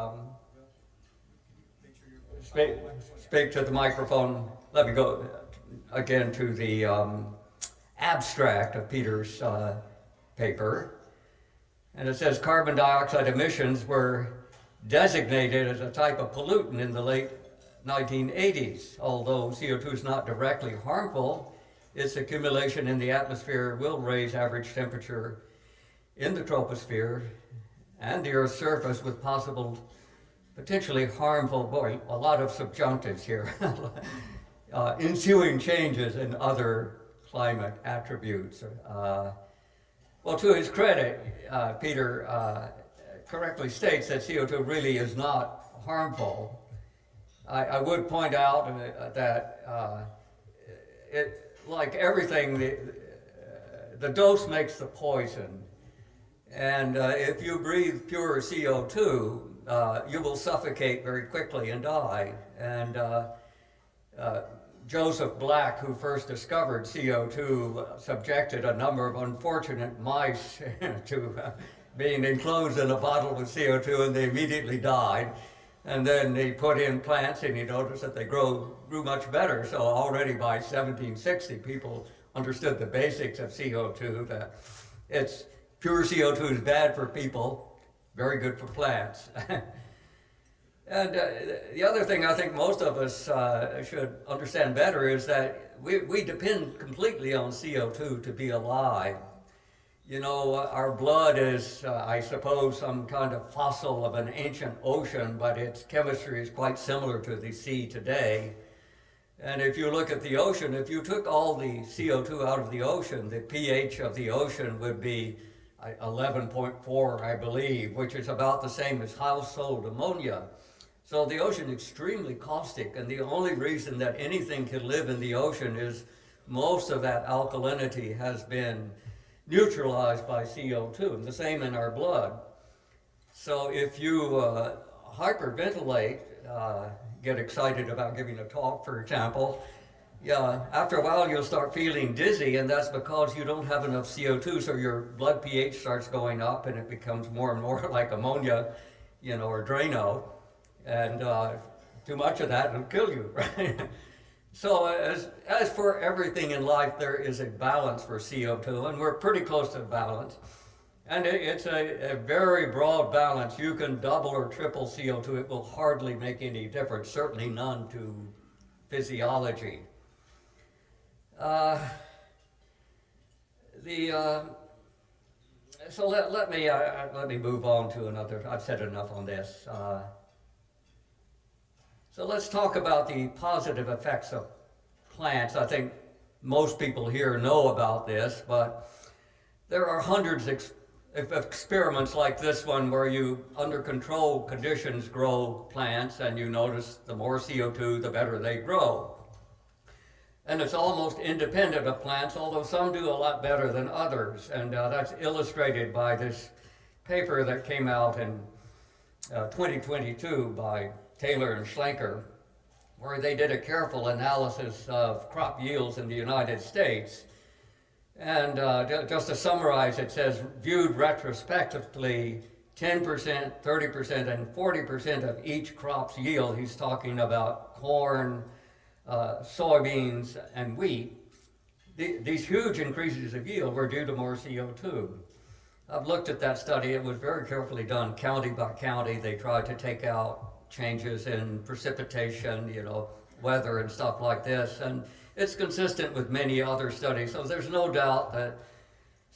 speak to the microphone. Let me go again to the abstract of Peter's paper. And it says carbon dioxide emissions were designated as a type of pollutant in the late 1980s. Although CO2 is not directly harmful, its accumulation in the atmosphere will raise average temperature in the troposphere and the Earth's surface with possible, potentially harmful, a lot of subjunctives here, ensuing changes in other climate attributes. Well, to his credit, Peter correctly states that CO2 really is not harmful. I would point out that like everything, the dose makes the poison. And if you breathe pure CO2, you will suffocate very quickly and die. And Joseph Black, who first discovered CO2, subjected a number of unfortunate mice to being enclosed in a bottle with CO2, and they immediately died. And then he put in plants, and he noticed that they grew much better. So already by 1760, people understood the basics of CO2, that it's pure CO2 is bad for people, very good for plants. And the other thing I think most of us should understand better is that we depend completely on CO2 to be alive. You know, our blood is, I suppose, some kind of fossil of an ancient ocean, but its chemistry is quite similar to the sea today. And if you look at the ocean, if you took all the CO2 out of the ocean, the pH of the ocean would be 11.4, I believe, which is about the same as household ammonia. So the ocean is extremely caustic, and the only reason that anything can live in the ocean is most of that alkalinity has been neutralized by CO2, and the same in our blood. So if you hyperventilate, get excited about giving a talk, for example, after a while you'll start feeling dizzy, and that's because you don't have enough CO2, so your blood pH starts going up, and it becomes more and more like ammonia, you know, or Drano. And too much of that will kill you, right? So as for everything in life, there is a balance for CO2, and we're pretty close to balance. And it's a very broad balance. You can double or triple CO2. It will hardly make any difference, certainly none to physiology. So let me move on to another. I've said enough on this. So let's talk about the positive effects of plants. I think most people here know about this, but there are hundreds of experiments like this one where you, under controlled conditions, grow plants, and you notice the more CO2, the better they grow. And it's almost independent of plants, although some do a lot better than others. And that's illustrated by this paper that came out in 2022 by Taylor and Schlenker, where they did a careful analysis of crop yields in the United States. And just to summarize, it says, viewed retrospectively, 10%, 30%, and 40% of each crop's yield. He's talking about corn, soybeans, and wheat. These huge increases of yield were due to more CO2. I've looked at that study. It was very carefully done, county by county. They tried to take out changes in precipitation, you know, weather and stuff like this, and it's consistent with many other studies. So there's no doubt that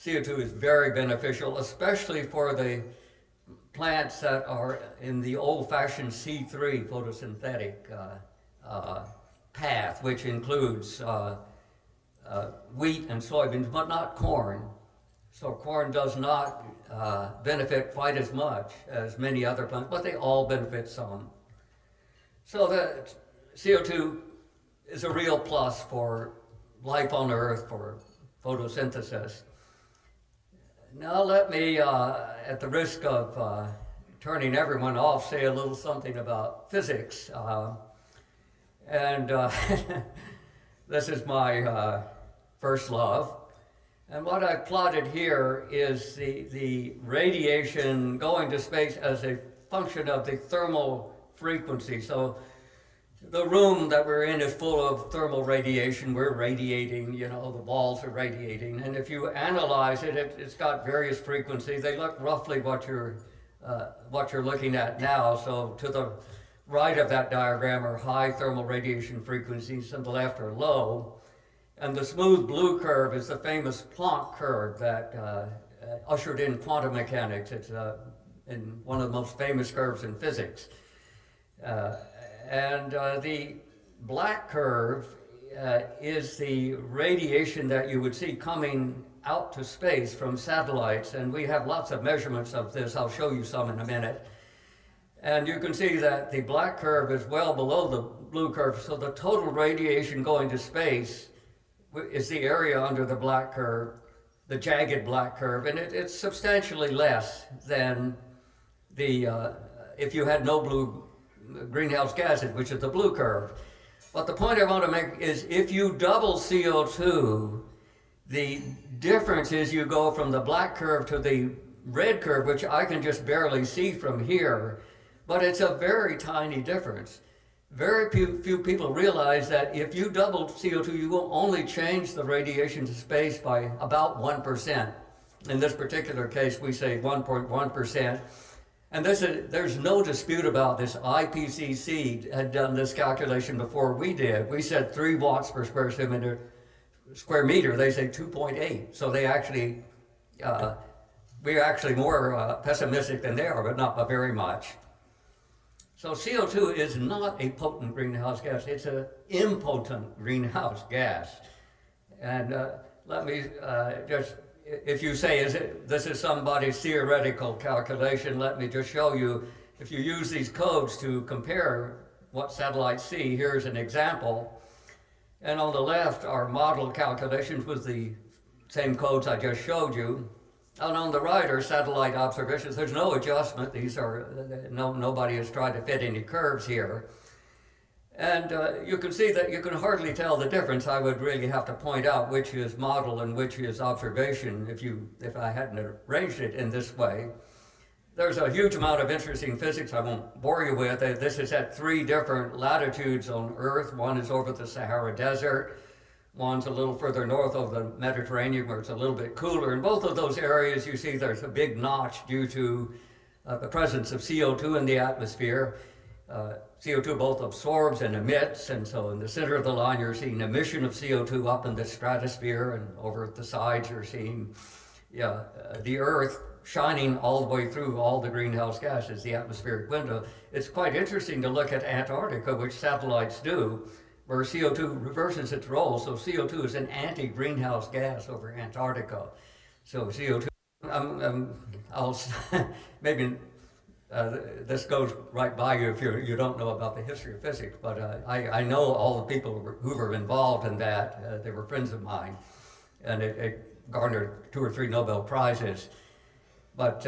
CO2 is very beneficial, especially for the plants that are in the old-fashioned C3 photosynthetic path, which includes wheat and soybeans, but not corn. So corn does not benefit quite as much as many other plants, but they all benefit some. So that CO2 is a real plus for life on Earth, for photosynthesis. Now let me, at the risk of turning everyone off, say a little something about physics. This is my first love. And what I've plotted here is the radiation going to space as a function of the thermal frequency. So the room that we're in is full of thermal radiation. We're radiating, you know, the walls are radiating. And if you analyze it, it's got various frequencies. They look roughly what you're looking at now. So to the right of that diagram are high thermal radiation frequencies, and the left are low. And the smooth blue curve is the famous Planck curve that ushered in quantum mechanics. It's in one of the most famous curves in physics. And the black curve is the radiation that you would see coming out to space from satellites. And we have lots of measurements of this. I'll show you some in a minute. And you can see that the black curve is well below the blue curve. So the total radiation going to space is the area under the black curve, the jagged black curve, and it's substantially less than the if you had no blue greenhouse gases, which is the blue curve. But the point I want to make is if you double CO2, the difference is you go from the black curve to the red curve, which I can just barely see from here, but it's a very tiny difference. Very few people realize that if you double CO2, you will only change the radiation to space by about 1%. In this particular case, we say 1.1%. And there's no dispute about this. IPCC had done this calculation before we did. We said 3 watts per square meter. They say 2.8. So they actually, we're actually more pessimistic than they are, but not by very much. So CO2 is not a potent greenhouse gas. It's an impotent greenhouse gas. And let me just, if you say this is somebody's theoretical calculation, let me just show you, if you use these codes to compare what satellites see, here's an example. And on the left are model calculations with the same codes I just showed you. And on the right are satellite observations. There's no adjustment. These are, nobody has tried to fit any curves here. And you can see that you can hardly tell the difference. I would really have to point out which is model and which is observation if I hadn't arranged it in this way. There's a huge amount of interesting physics I won't bore you with. This is at 3 different latitudes on Earth. One is over the Sahara Desert. One's a little further north of the Mediterranean where it's a little bit cooler. In both of those areas, you see there's a big notch due to the presence of CO2 in the atmosphere. CO2 both absorbs and emits, and so in the center of the line you're seeing emission of CO2 up in the stratosphere, and over at the sides you're seeing the Earth shining all the way through all the greenhouse gases, the atmospheric window. It's quite interesting to look at Antarctica, which satellites do, where CO2 reverses its role. So CO2 is an anti-greenhouse gas over Antarctica. So CO2, I'll maybe this goes right by you if you don't know about the history of physics, but I know all the people who were involved in that. They were friends of mine, and it garnered 2 or 3 Nobel Prizes. But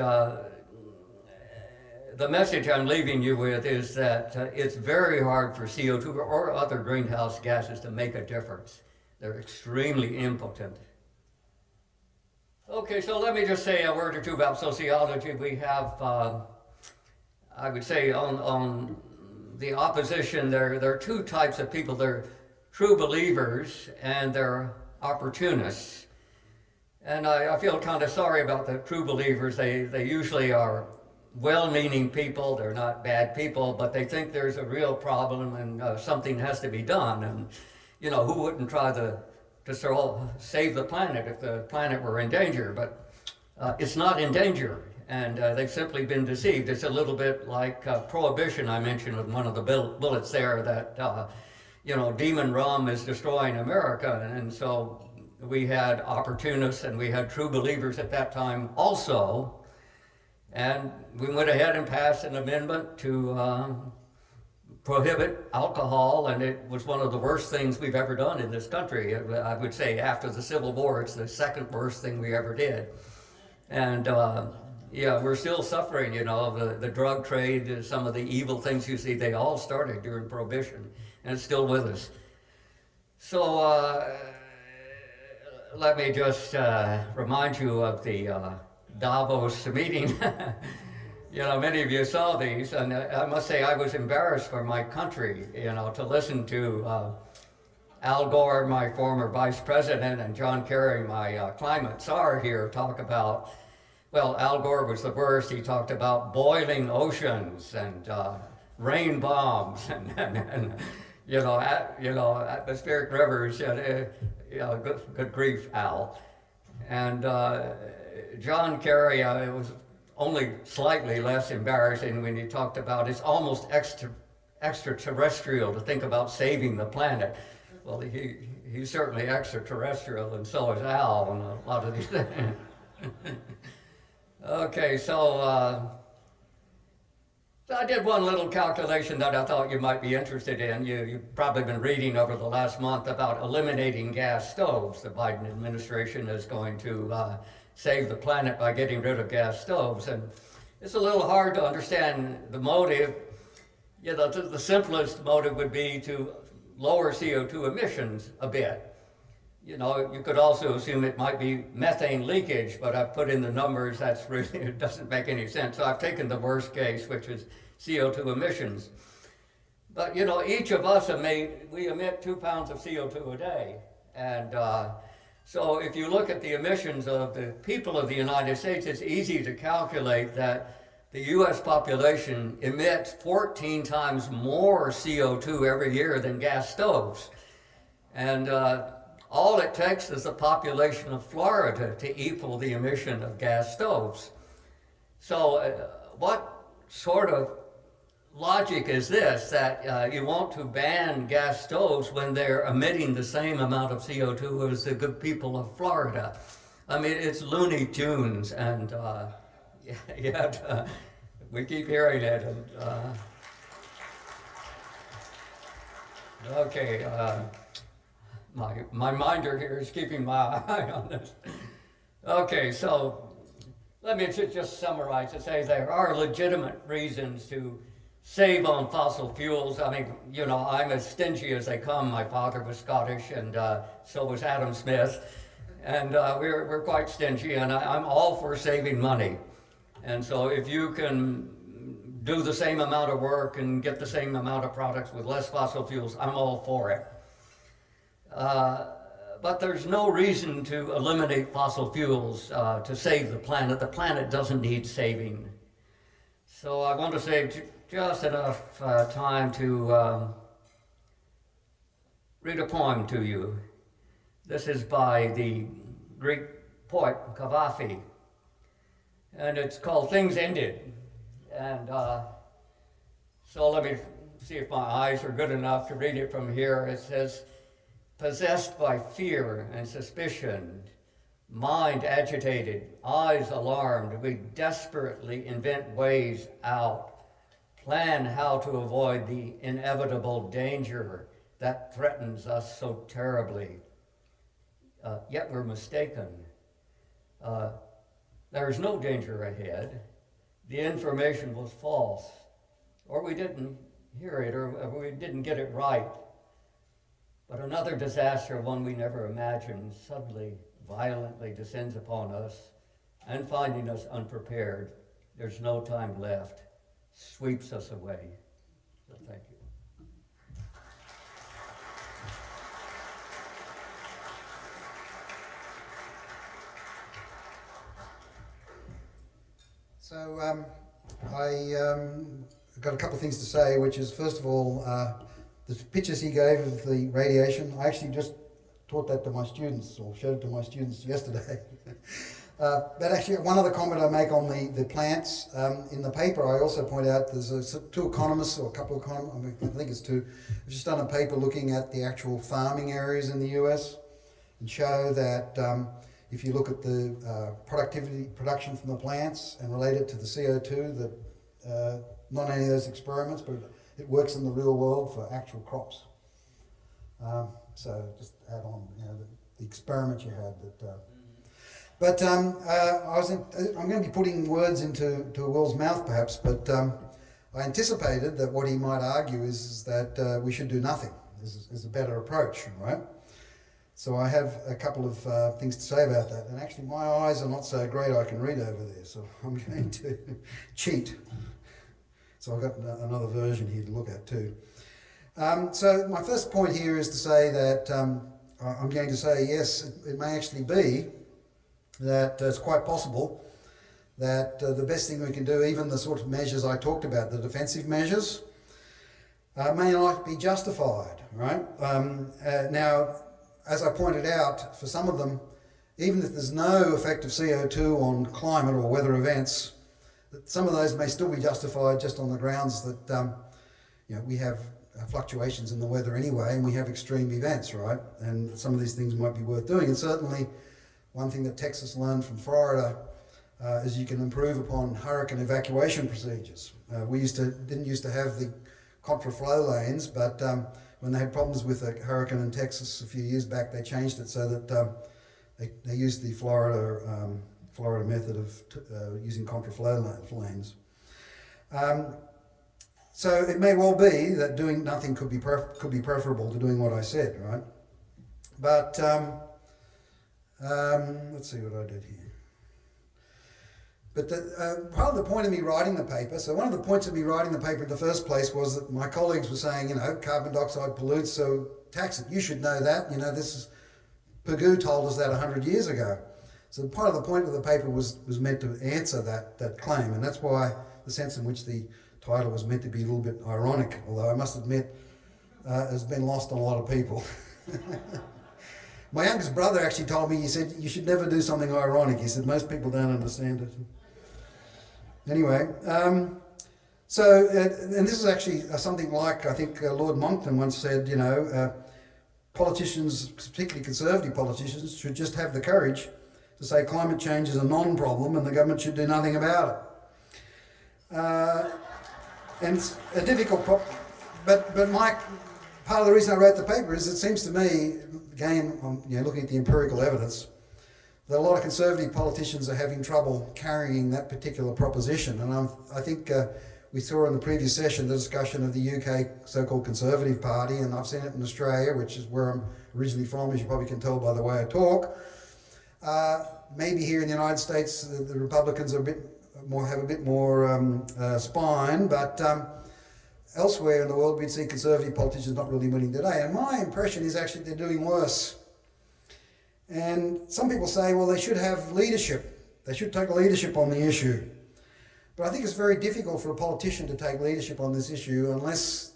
the message I'm leaving you with is that it's very hard for CO2 or other greenhouse gases to make a difference. They're extremely impotent. Okay, so let me just say a word or two about sociology. We have, I would say, on the opposition, there are 2 types of people. They're true believers and they're opportunists. And I feel kind of sorry about the true believers. They usually are well-meaning people. They're not bad people, but they think there's a real problem and something has to be done. And, you know, who wouldn't try to save the planet if the planet were in danger? But it's not in danger, and they've simply been deceived. It's a little bit like prohibition I mentioned with one of the bullets there, that, you know, demon rum is destroying America. And so we had opportunists and we had true believers at that time also. And we went ahead and passed an amendment to prohibit alcohol, and it was one of the worst things we've ever done in this country. I would say after the Civil War, it's the 2nd worst thing we ever did. And yeah, we're still suffering, you know, the drug trade, some of the evil things you see, they all started during Prohibition, and it's still with us. So let me just remind you of the Davos meeting. You know, many of you saw these, and I must say I was embarrassed for my country, you know, to listen to Al Gore, my former vice president, and John Kerry, my climate czar here, talk about, well, Al Gore was the worst. He talked about boiling oceans and rain bombs and you know, atmospheric rivers. You know, good grief, Al. And John Kerry, it was only slightly less embarrassing when he talked about it's almost extraterrestrial to think about saving the planet. Well, he's certainly extraterrestrial, and so is Al, and a lot of these things. Okay, so I did one little calculation that I thought you might be interested in. You've probably been reading over the last month about eliminating gas stoves. The Biden administration is going to save the planet by getting rid of gas stoves. And it's a little hard to understand the motive. You know, the simplest motive would be to lower CO2 emissions a bit. You know, you could also assume it might be methane leakage, but I've put in the numbers, that's really, it doesn't make any sense. So I've taken the worst case, which is CO2 emissions. But, you know, each of us we emit 2 pounds of CO2 a day. And so if you look at the emissions of the people of the United States, it's easy to calculate that the US population emits 14 times more CO2 every year than gas stoves. And all it takes is the population of Florida to equal the emission of gas stoves. So what sort of logic is this, that you want to ban gas stoves when they're emitting the same amount of CO2 as the good people of Florida? I mean, it's Looney Tunes, and yet we keep hearing it. And, okay. My minder here is keeping my eye on this. Okay, so let me just summarize to say there are legitimate reasons to save on fossil fuels. I mean, you know, I'm as stingy as they come. My father was Scottish, and so was Adam Smith. And we're quite stingy, and I'm all for saving money. And so if you can do the same amount of work and get the same amount of products with less fossil fuels, I'm all for it. But there's no reason to eliminate fossil fuels to save the planet. The planet doesn't need saving. So I want to save just enough time to read a poem to you. This is by the Greek poet Cavafy, and it's called Things Ended. And so let me see if my eyes are good enough to read it from here. It says, possessed by fear and suspicion, mind agitated, eyes alarmed, we desperately invent ways out, plan how to avoid the inevitable danger that threatens us so terribly. Yet we're mistaken. There is no danger ahead. The information was false, or we didn't hear it, or we didn't get it right. But another disaster, one we never imagined, suddenly, violently descends upon us, and finding us unprepared, there's no time left, sweeps us away. So thank you. So I got a couple of things to say, which is, first of all, the pictures he gave of the radiation, I actually just taught that to my students, or showed it to my students yesterday. But actually, one other comment I make on the plants, in the paper I also point out there's two economists, or a couple of economists, I mean, I think it's two, have just done a paper looking at the actual farming areas in the US, and show that if you look at the production from the plants and relate it to the CO2, that not any of those experiments, but it works in the real world for actual crops. So just add on, you know, the experiment you had. That, I'm going to be putting words into Will's mouth perhaps, but I anticipated that what he might argue is that we should do nothing. Is a better approach, right? So I have a couple of things to say about that. And actually my eyes are not so great I can read over there, so I'm going to cheat. So I've got another version here to look at too. So my first point here is to say that I'm going to say, yes, it may actually be that it's quite possible that the best thing we can do, even the sort of measures I talked about, the defensive measures, may not be justified, right? Now, as I pointed out, for some of them, even if there's no effect of CO2 on climate or weather events, some of those may still be justified just on the grounds that you know, we have fluctuations in the weather anyway, and we have extreme events, right? And some of these things might be worth doing. And certainly, one thing that Texas learned from Florida is you can improve upon hurricane evacuation procedures. We didn't used to have the contraflow lanes, but when they had problems with a hurricane in Texas a few years back, they changed it so that they used the Florida method of using contraflow lanes. So it may well be that doing nothing could be preferable to doing what I said, right? But let's see what I did here. But part of the point of me writing the paper, so one of the points of me writing the paper in the first place was that my colleagues were saying, you know, carbon dioxide pollutes, so tax it. You should know that. You know, Pagoo told us that 100 years ago. So part of the point of the paper was meant to answer that claim, and that's why the sense in which the title was meant to be a little bit ironic, although I must admit has been lost on a lot of people. My youngest brother actually told me, he said, you should never do something ironic. He said, most people don't understand it. Anyway, and this is actually something like, I think Lord Monckton once said, you know, politicians, particularly conservative politicians, should just have the courage to say climate change is a non-problem and the government should do nothing about it. And it's a difficult problem. But Mike, part of the reason I wrote the paper is it seems to me, again, you know, looking at the empirical evidence, that a lot of conservative politicians are having trouble carrying that particular proposition. And I think we saw in the previous session the discussion of the UK so-called Conservative Party, and I've seen it in Australia, which is where I'm originally from, as you probably can tell by the way I talk. Maybe here in the United States, the Republicans are have a bit more spine, but elsewhere in the world, we'd see conservative politicians not really winning today. And my impression is actually they're doing worse. And some people say, well, they should have leadership. They should take leadership on the issue. But I think it's very difficult for a politician to take leadership on this issue unless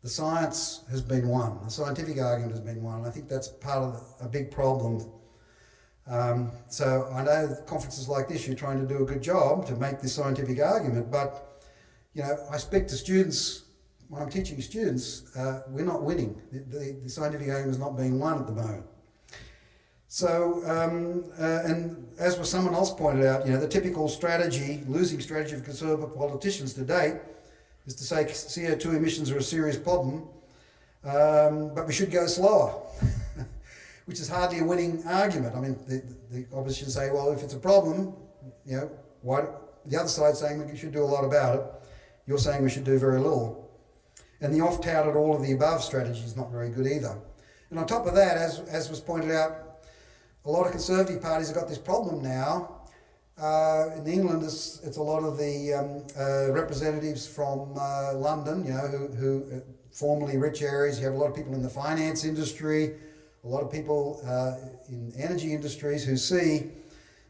the science has been won, the scientific argument has been won. I think that's part of a big problem. So I know conferences like this, you're trying to do a good job to make this scientific argument, but you know, I speak to students, when I'm teaching students, we're not winning. The scientific argument is not being won at the moment. So, and as was someone else pointed out, you know, the typical strategy, losing strategy of conservative politicians to date is to say CO2 emissions are a serious problem, but we should go slower, which is hardly a winning argument. I mean, the opposition say, well, if it's a problem, you know, why? The other side saying we should do a lot about it. You're saying we should do very little. And the oft-touted all of the above strategy is not very good either. And on top of that, as was pointed out, a lot of conservative parties have got this problem now. In England, it's a lot of the representatives from London, you know, who formerly rich areas. You have a lot of people in the finance industry, a lot of people in energy industries who see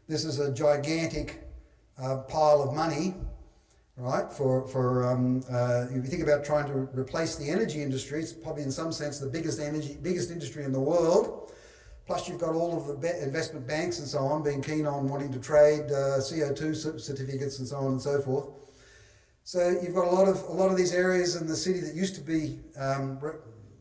this as a gigantic pile of money, right? If you think about trying to replace the energy industry, it's probably in some sense the biggest industry in the world. Plus you've got all of the investment banks and so on being keen on wanting to trade CO2 certificates and so on and so forth. So you've got a lot of these areas in the city that used to be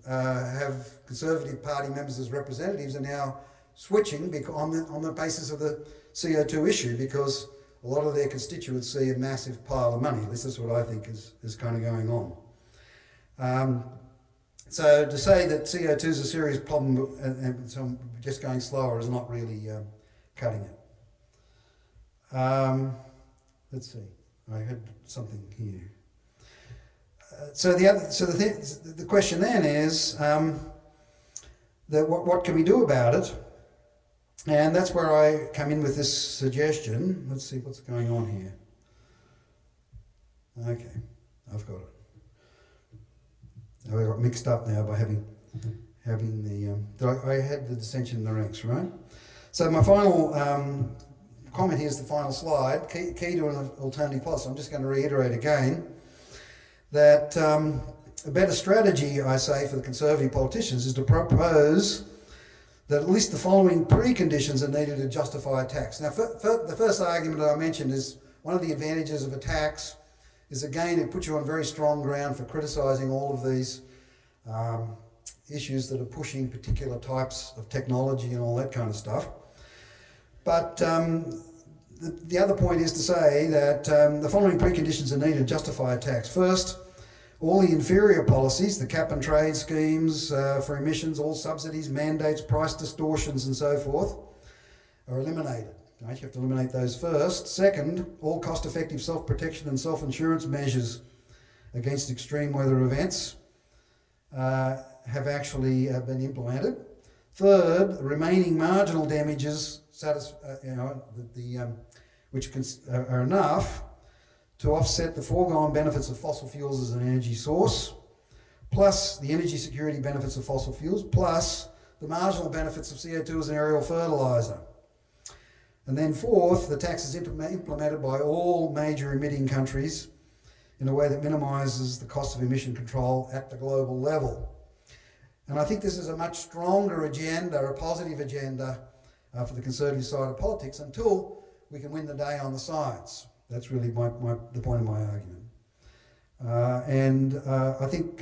have Conservative Party members as representatives are now switching on the basis of the CO2 issue, because a lot of their constituents see a massive pile of money. At least that's what I think is kind of going on. So to say that CO2 is a serious problem and so just going slower is not really cutting it. Let's see. I had something here. The question then is that what can we do about it? And that's where I come in with this suggestion. Let's see what's going on here. Okay, I've got it. I got mixed up now by having the. I had the dissension in the ranks, right? So my final comment here is the final slide. Key to an alternative policy. I'm just going to reiterate again that a better strategy, I say, for the Conservative politicians is to propose that at least the following preconditions are needed to justify a tax. Now, the first argument that I mentioned is one of the advantages of a tax is, again, it puts you on very strong ground for criticising all of these issues that are pushing particular types of technology and all that kind of stuff. But the other point is to say that the following preconditions are needed to justify a tax. First, all the inferior policies, the cap and trade schemes for emissions, all subsidies, mandates, price distortions and so forth are eliminated. Right? You have to eliminate those first. Second, all cost-effective self-protection and self-insurance measures against extreme weather events have actually been implemented. Third, the remaining marginal damages which are enough to offset the foregone benefits of fossil fuels as an energy source, plus the energy security benefits of fossil fuels, plus the marginal benefits of CO2 as an aerial fertiliser. And then fourth, the tax is implemented by all major emitting countries in a way that minimises the cost of emission control at the global level. And I think this is a much stronger agenda, a positive agenda for the Conservative side of politics until we can win the day on the science. That's really the point of my argument. I think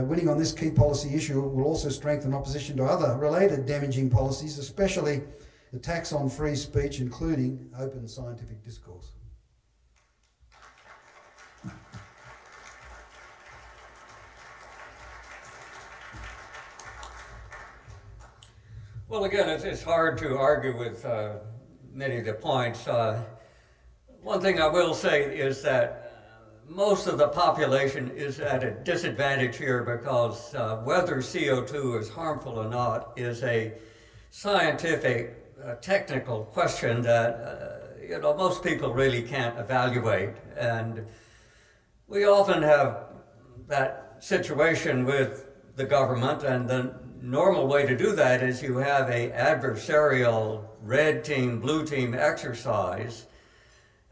winning on this key policy issue will also strengthen opposition to other related damaging policies, especially attacks on free speech, including open scientific discourse. Well, again, it's hard to argue with many of the points. One thing I will say is that most of the population is at a disadvantage here because whether CO2 is harmful or not is a scientific, technical question that most people really can't evaluate. And we often have that situation with the government, and the normal way to do that is you have a adversarial red team, blue team exercise,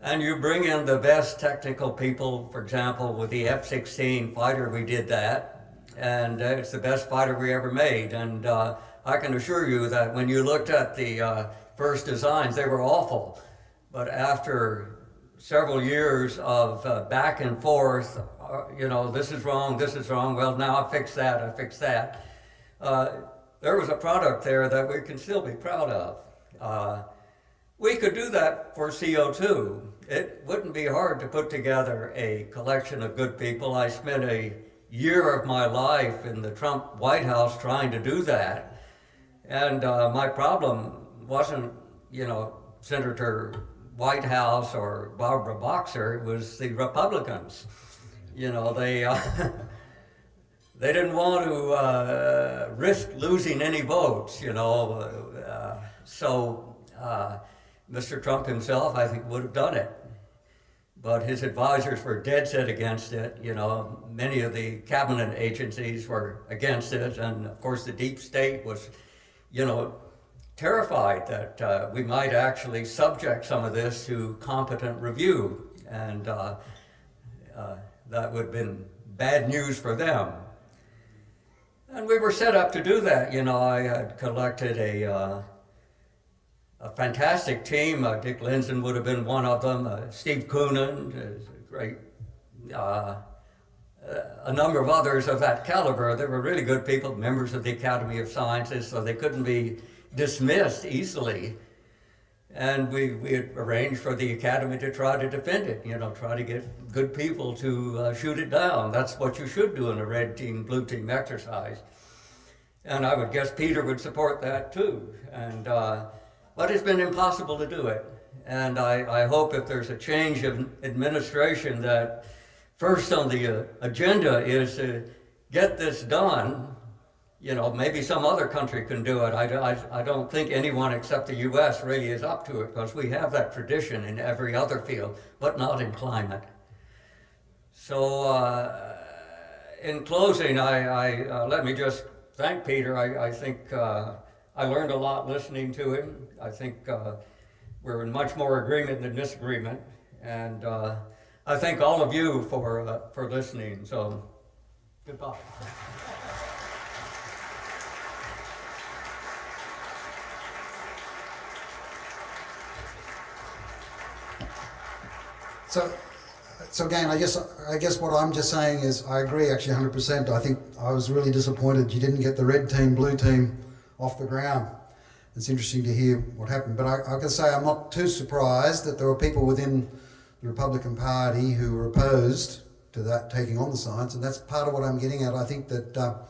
and you bring in the best technical people. For example, with the F-16 fighter, we did that, and it's the best fighter we ever made. And I can assure you that when you looked at the first designs, they were awful. But after several years of back and forth, this is wrong, well, now I fixed that, there was a product there that we can still be proud of. We could do that for CO2. It wouldn't be hard to put together a collection of good people. I spent a year of my life in the Trump White House trying to do that. And my problem wasn't, Senator Whitehouse or Barbara Boxer, it was the Republicans. They didn't want to risk losing any votes, so Mr. Trump himself, I think, would have done it. But his advisors were dead set against it. Many of the cabinet agencies were against it. And of course, the deep state was, terrified that we might actually subject some of this to competent review. And that would have been bad news for them. And we were set up to do that. I had collected a fantastic team. Dick Lindzen would have been one of them. Steve Koonin, great. A number of others of that caliber. They were really good people, members of the Academy of Sciences, so they couldn't be dismissed easily. And we had arranged for the Academy to try to defend it, try to get good people to shoot it down. That's what you should do in a red team, blue team exercise. And I would guess Peter would support that too. And but it's been impossible to do it. And I hope if there's a change of administration that first on the agenda is to get this done. Maybe some other country can do it. I don't think anyone except the U.S. really is up to it because we have that tradition in every other field, but not in climate. So in closing, let me just thank Peter. I think I learned a lot listening to him. I think we're in much more agreement than disagreement. And I thank all of you for listening. So goodbye. So again, I guess what I'm just saying is I agree actually 100%. I think I was really disappointed you didn't get the red team, blue team off the ground. It's interesting to hear what happened, but I can say I'm not too surprised that there were people within the Republican Party who were opposed to that taking on the science, and that's part of what I'm getting at. I think that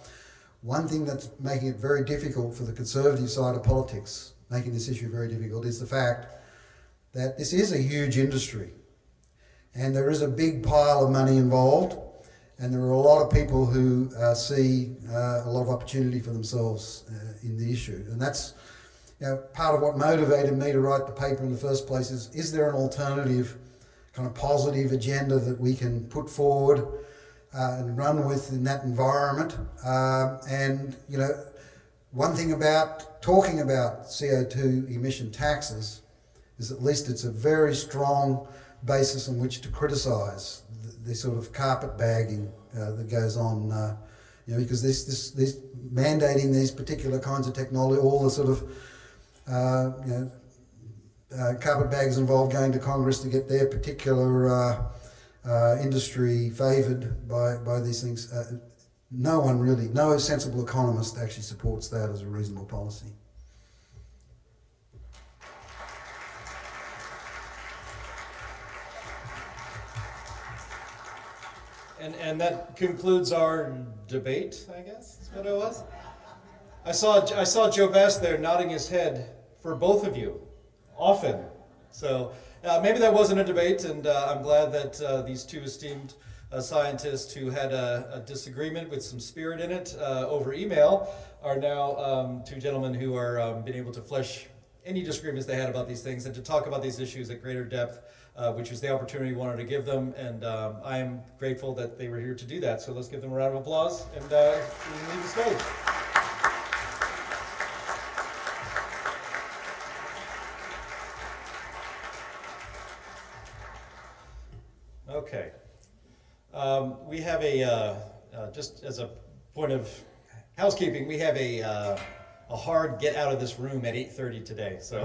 one thing that's making it very difficult for the Conservative side of politics, making this issue very difficult, is the fact that this is a huge industry. And there is a big pile of money involved, And there are a lot of people who see a lot of opportunity for themselves in the issue. And that's part of what motivated me to write the paper in the first place is there an alternative kind of positive agenda that we can put forward and run with in that environment? And, one thing about talking about CO2 emission taxes is at least it's a very strong basis on which to criticise the sort of carpetbagging that goes on, because this mandating these particular kinds of technology, all the sort of carpetbags involved going to Congress to get their particular industry favoured by these things. No sensible economist actually supports that as a reasonable policy. And that concludes our debate, I guess, is what it was. I saw Joe Bass there nodding his head for both of you, often. So maybe that wasn't a debate, and I'm glad that these two esteemed scientists who had a disagreement with some spirit in it over email are now two gentlemen who are being able to flesh any disagreements they had about these things and to talk about these issues at greater depth, which was the opportunity we wanted to give them, and I am grateful that they were here to do that. So let's give them a round of applause and leave the stage. Okay. We have just as a point of housekeeping, we have a hard get out of this room at 8:30 today. So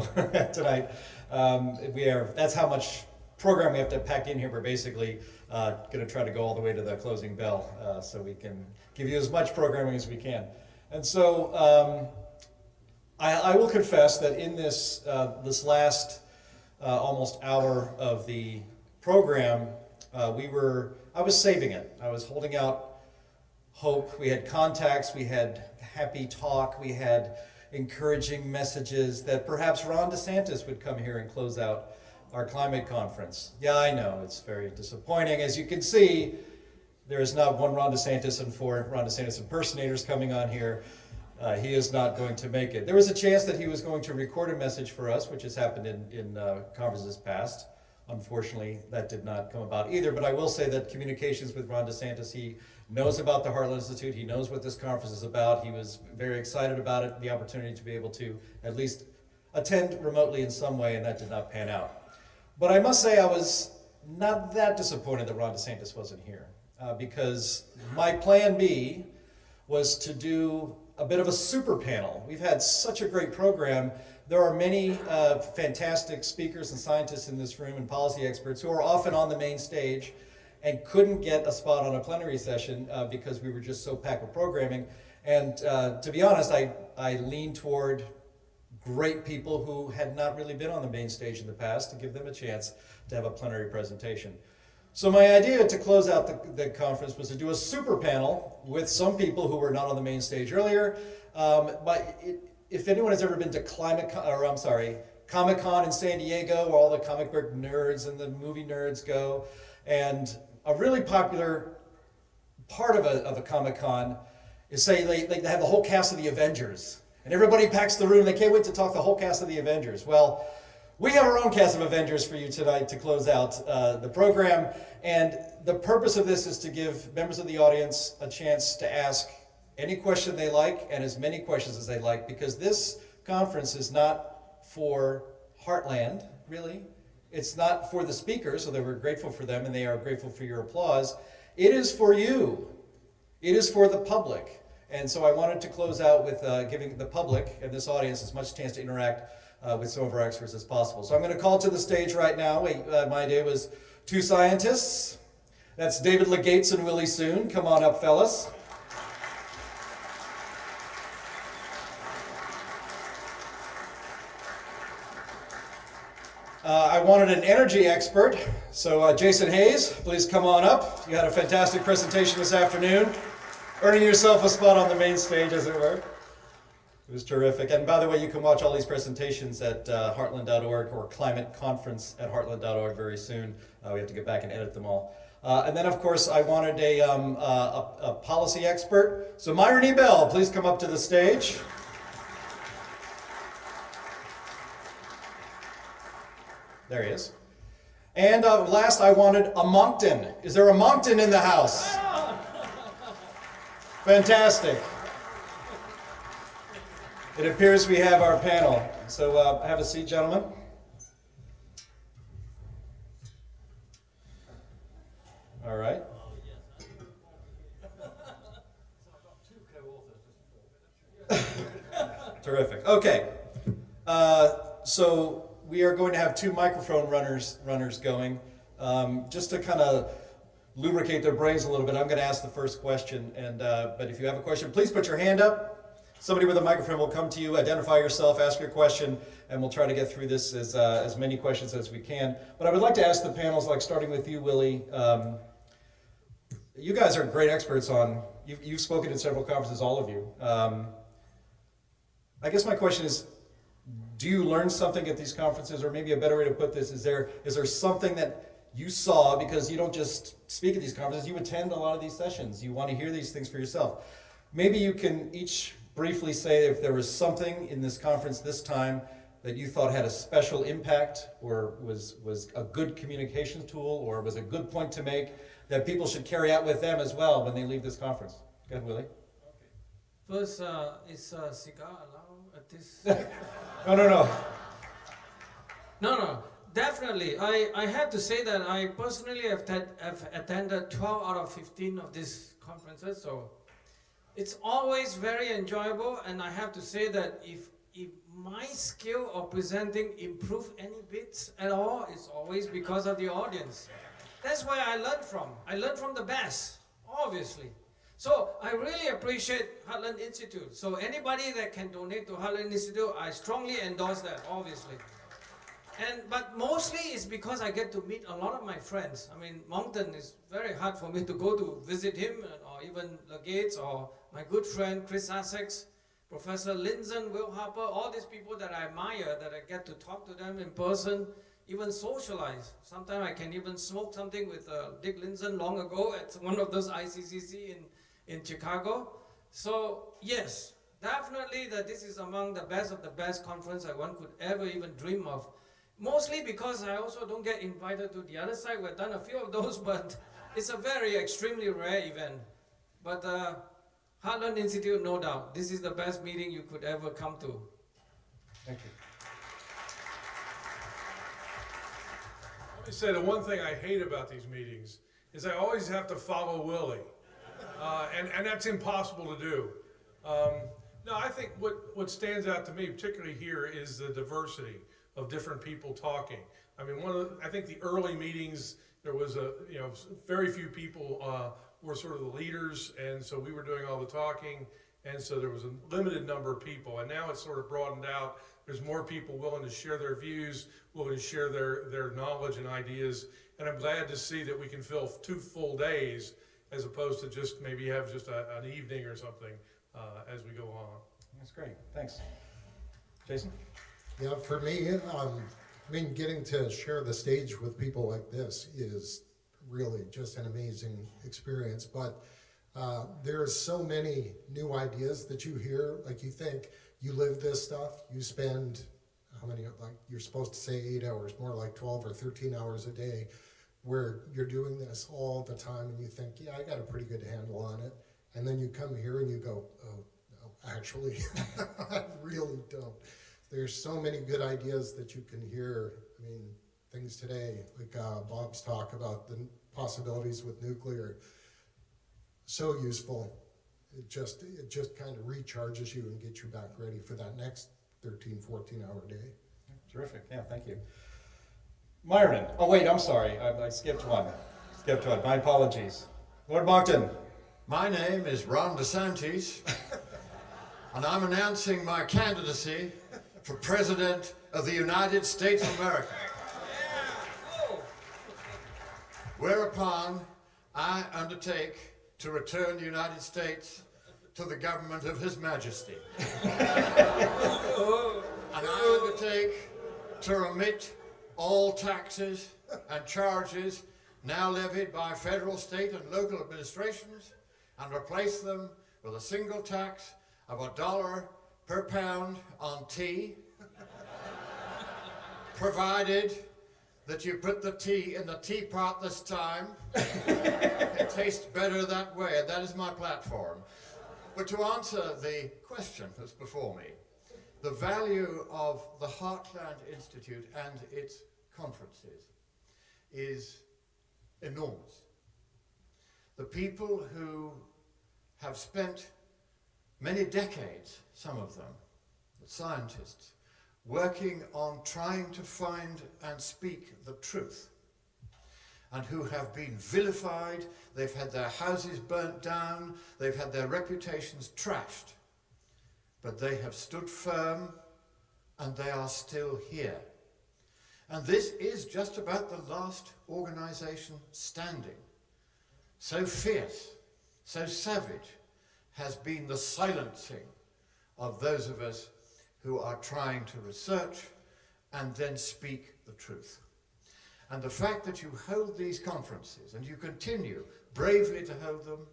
tonight, that's how much program we have to pack in here. We're basically going to try to go all the way to the closing bell so we can give you as much programming as we can. And so I will confess that in this last almost hour of the program, I was saving it. I was holding out hope. We had contacts, we had happy talk, we had encouraging messages that perhaps Ron DeSantis would come here and close out our climate conference. Yeah, I know, it's very disappointing. As you can see, there is not one Ron DeSantis and 4 Ron DeSantis impersonators coming on here. He is not going to make it. There was a chance that he was going to record a message for us, which has happened in conferences past. Unfortunately, that did not come about either, but I will say that communications with Ron DeSantis, he knows about the Heartland Institute, he knows what this conference is about, he was very excited about it, the opportunity to be able to at least attend remotely in some way, and that did not pan out. But I must say I was not that disappointed that Ron DeSantis wasn't here, because my plan B was to do a bit of a super panel. We've had such a great program. There are many fantastic speakers and scientists in this room and policy experts who are often on the main stage and couldn't get a spot on a plenary session because we were just so packed with programming. And to be honest, I lean toward great people who had not really been on the main stage in the past to give them a chance to have a plenary presentation. So my idea to close out the conference was to do a super panel with some people who were not on the main stage earlier. If anyone has ever been to Comic-Con in San Diego, where all the comic book nerds and the movie nerds go, and a really popular part of a Comic-Con is, say, they have the whole cast of the Avengers, and everybody packs the room. They can't wait to talk the whole cast of the Avengers. Well, we have our own cast of Avengers for you tonight to close out the program, and the purpose of this is to give members of the audience a chance to ask any question they like and as many questions as they like, because this conference is not for Heartland, really. It's not for the speakers, although we're grateful for them and they are grateful for your applause. It is for you. It is for the public. And so I wanted to close out with giving the public and this audience as much chance to interact with some of our experts as possible. So I'm going to call to the stage right now. My idea was 2 scientists. That's David Legates and Willie Soon. Come on up, fellas. I wanted an energy expert, so Jason Hayes, please come on up. You had a fantastic presentation this afternoon, earning yourself a spot on the main stage, as it were. It was terrific. And by the way, you can watch all these presentations at heartland.org or climate conference at heartland.org very soon. We have to get back and edit them all. And then, of course, I wanted a policy expert. So Myron E. Bell, please come up to the stage. There he is. And last, I wanted a Moncton. Is there a Moncton in the house? Fantastic. It appears we have our panel. So have a seat, gentlemen. All right. Terrific. Okay. So we are going to have two microphone runners going. Just to kind of lubricate their brains a little bit, I'm going to ask the first question. But if you have a question, please put your hand up. Somebody with a microphone will come to you, identify yourself, ask your question, and we'll try to get through this as many questions as we can. But I would like to ask the panels, like starting with you, Willie. You guys are great experts on, you've spoken at several conferences, all of you. I guess my question is, do you learn something at these conferences? Or maybe a better way to put this, is there something that you saw, because you don't just speak at these conferences, you attend a lot of these sessions, you want to hear these things for yourself. Maybe you can each briefly say if there was something in this conference this time that you thought had a special impact, or was a good communications tool, or was a good point to make that people should carry out with them as well when they leave this conference. Go ahead, Willie. Okay. First, is a cigar allowed at this? No. No. Definitely. I have to say that I personally have attended 12 out of 15 of these conferences, so it's always very enjoyable, and I have to say that if my skill of presenting improve any bits at all, it's always because of the audience. That's where I learn from. I learn from the best, obviously. So I really appreciate Heartland Institute. So anybody that can donate to Heartland Institute, I strongly endorse that, obviously. But mostly it's because I get to meet a lot of my friends. I mean, Moncton is very hard for me to go to visit him, or even the Gates, or my good friend Chris Sussex, Professor Linson, Will Harper, all these people that I admire, that I get to talk to them in person, even socialize. Sometimes I can even smoke something with Dick Linson long ago at one of those ICCC in Chicago. So yes, definitely that this is among the best of the best conference that one could ever even dream of. Mostly because I also don't get invited to the other side. We've done a few of those, but it's a very extremely rare event. But Heartland Institute, no doubt, this is the best meeting you could ever come to. Thank you. Let me say the one thing I hate about these meetings is I always have to follow Willie, and that's impossible to do. No, I think what stands out to me, particularly here, is the diversity of different people talking. I mean, I think the early meetings, there was very few people were sort of the leaders, and so we were doing all the talking, and so there was a limited number of people, and now it's sort of broadened out. There's more people willing to share their views, willing to share their knowledge and ideas, and I'm glad to see that we can fill 2 full days as opposed to just maybe have just an evening or something as we go on. That's great, thanks. Jason? Yeah, for me, I mean, getting to share the stage with people like this is really just an amazing experience. But there's so many new ideas that you hear. Like, you think you live this stuff, you spend how many, like, you're supposed to say 8 hours, more like 12 or 13 hours a day, where you're doing this all the time, and you think, yeah, I got a pretty good handle on it. And then you come here and you go, oh, no, actually, I really don't. There's so many good ideas that you can hear. I mean, things today, like Bob's talk about the possibilities with nuclear, so useful. It just kind of recharges you and gets you back ready for that next 13, 14-hour day. Terrific, yeah, thank you. Myron, oh wait, I'm sorry, I skipped one. My apologies. Lord Moncton. My name is Ron DeSantis, and I'm announcing my candidacy for President of the United States of America. Whereupon I undertake to return the United States to the government of His Majesty. And I undertake to remit all taxes and charges now levied by federal, state, and local administrations, and replace them with a single tax of $1 per pound on tea, provided that you put the tea in the teapot this time. It tastes better that way, and that is my platform. But to answer the question that's before me, the value of the Heartland Institute and its conferences is enormous. The people who have spent many decades, some of them, scientists, working on trying to find and speak the truth, and who have been vilified, they've had their houses burnt down, they've had their reputations trashed, but they have stood firm and they are still here. And this is just about the last organization standing. So fierce, so savage has been the silencing of those of us who are trying to research and then speak the truth. And the fact that you hold these conferences, and you continue bravely to hold them,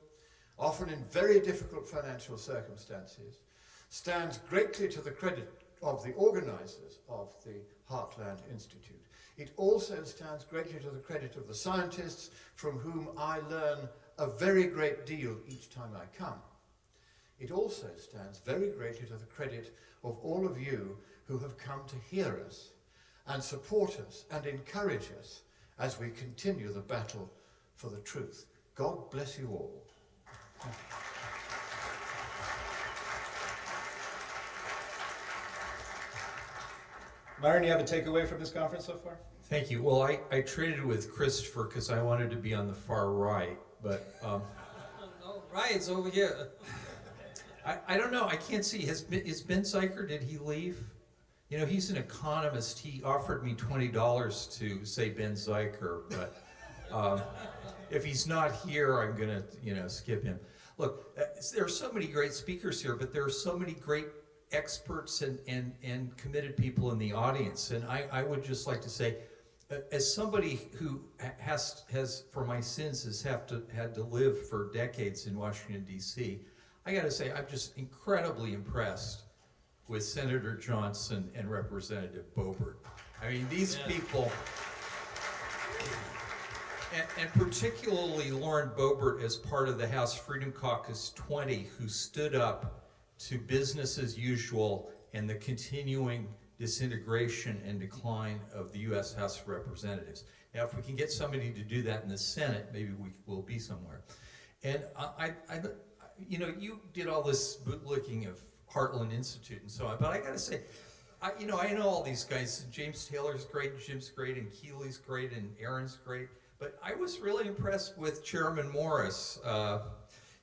often in very difficult financial circumstances, stands greatly to the credit of the organizers of the Heartland Institute. It also stands greatly to the credit of the scientists from whom I learn a very great deal each time I come. It also stands very greatly to the credit of all of you who have come to hear us and support us and encourage us as we continue the battle for the truth. God bless you all. Myron, you have a takeaway from this conference so far? Thank you. Well, I traded with Christopher because I wanted to be on the far right, but No, right's over here. I don't know. I can't see. Is Ben Zeiker, did he leave? You know, he's an economist. He offered me $20 to say Ben Zeiker, but if he's not here, I'm going to, skip him. Look, there are so many great speakers here, but there are so many great experts and committed people in the audience. And I would just like to say, as somebody who has for my sins, had to live for decades in Washington, D.C., I got to say, I'm just incredibly impressed with Senator Johnson and Representative Boebert. I mean, these people, and particularly Lauren Boebert as part of the House Freedom Caucus 20, who stood up to business as usual and the continuing disintegration and decline of the U.S. House of Representatives. Now, if we can get somebody to do that in the Senate, maybe will be somewhere. And you did all this bootlicking of Heartland Institute and so on, but I got to say, I know all these guys. James Taylor's great, Jim's great, and Keeley's great, and Aaron's great. But I was really impressed with Chairman Morris.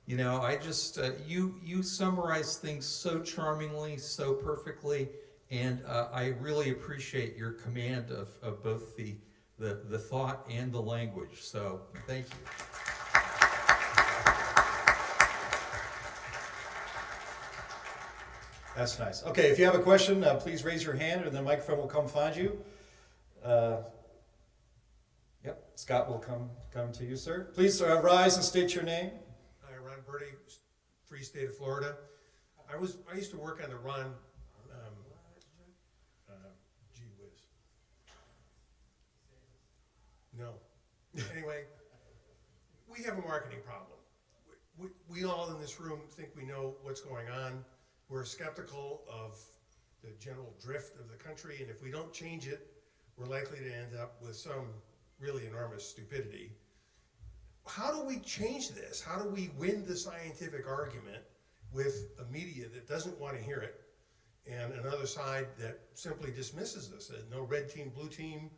You summarize things so charmingly, so perfectly, and I really appreciate your command of both the thought and the language. So thank you. That's nice. Okay, if you have a question, please raise your hand and the microphone will come find you. Yep, Scott will come to you, sir. Please rise and state your name. Hi, Ron Birdie, Free State of Florida. I used to work on the Ron, gee whiz. No. Anyway, we have a marketing problem. We all in this room think we know what's going on. We're skeptical of the general drift of the country, and if we don't change it, we're likely to end up with some really enormous stupidity. How do we change this? How do we win the scientific argument with a media that doesn't want to hear it and another side that simply dismisses us? No red team, blue team.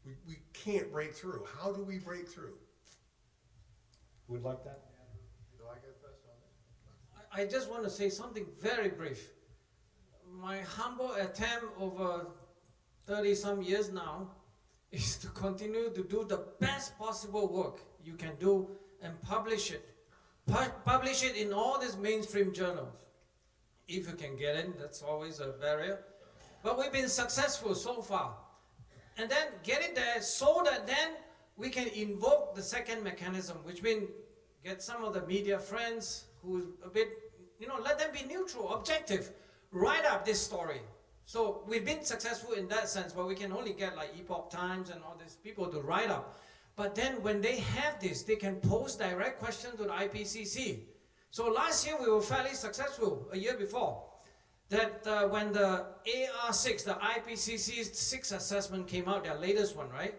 We can't break through. How do we break through? Who would like that? I just want to say something very brief. My humble attempt over 30-some years now is to continue to do the best possible work you can do and publish it. Publish it in all these mainstream journals. If you can get in, that's always a barrier. But we've been successful so far. And then get it there so that then we can invoke the second mechanism, which means get some of the media friends who's a bit, let them be neutral, objective, write up this story. So we've been successful in that sense, but we can only get like Epoch Times and all these people to write up. But then when they have this, they can pose direct questions to the IPCC. So last year we were fairly successful, a year before, that when the AR6, the IPCC's 6th assessment came out, their latest one, right?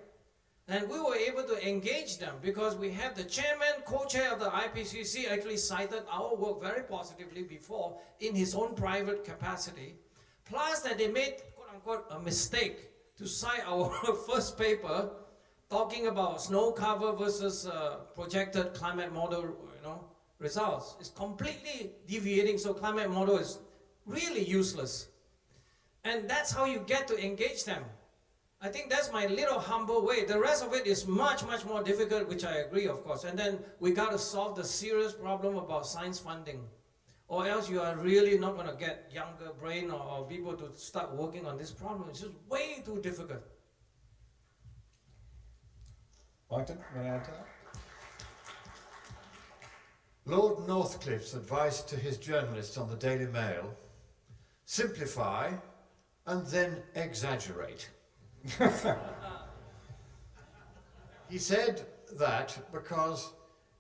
And we were able to engage them because we have the chairman, co-chair of the IPCC actually cited our work very positively before in his own private capacity. Plus that they made, quote unquote, a mistake to cite our first paper talking about snow cover versus projected climate model, results. It's completely deviating, so climate model is really useless. And that's how you get to engage them. I think that's my little humble way. The rest of it is much, much more difficult, which I agree, of course. And then we got to solve the serious problem about science funding. Or else you are really not going to get younger brain or people to start working on this problem. It's just way too difficult. Moncton, you want to add to that? Lord Northcliffe's advice to his journalists on the Daily Mail: simplify and then exaggerate. He said that because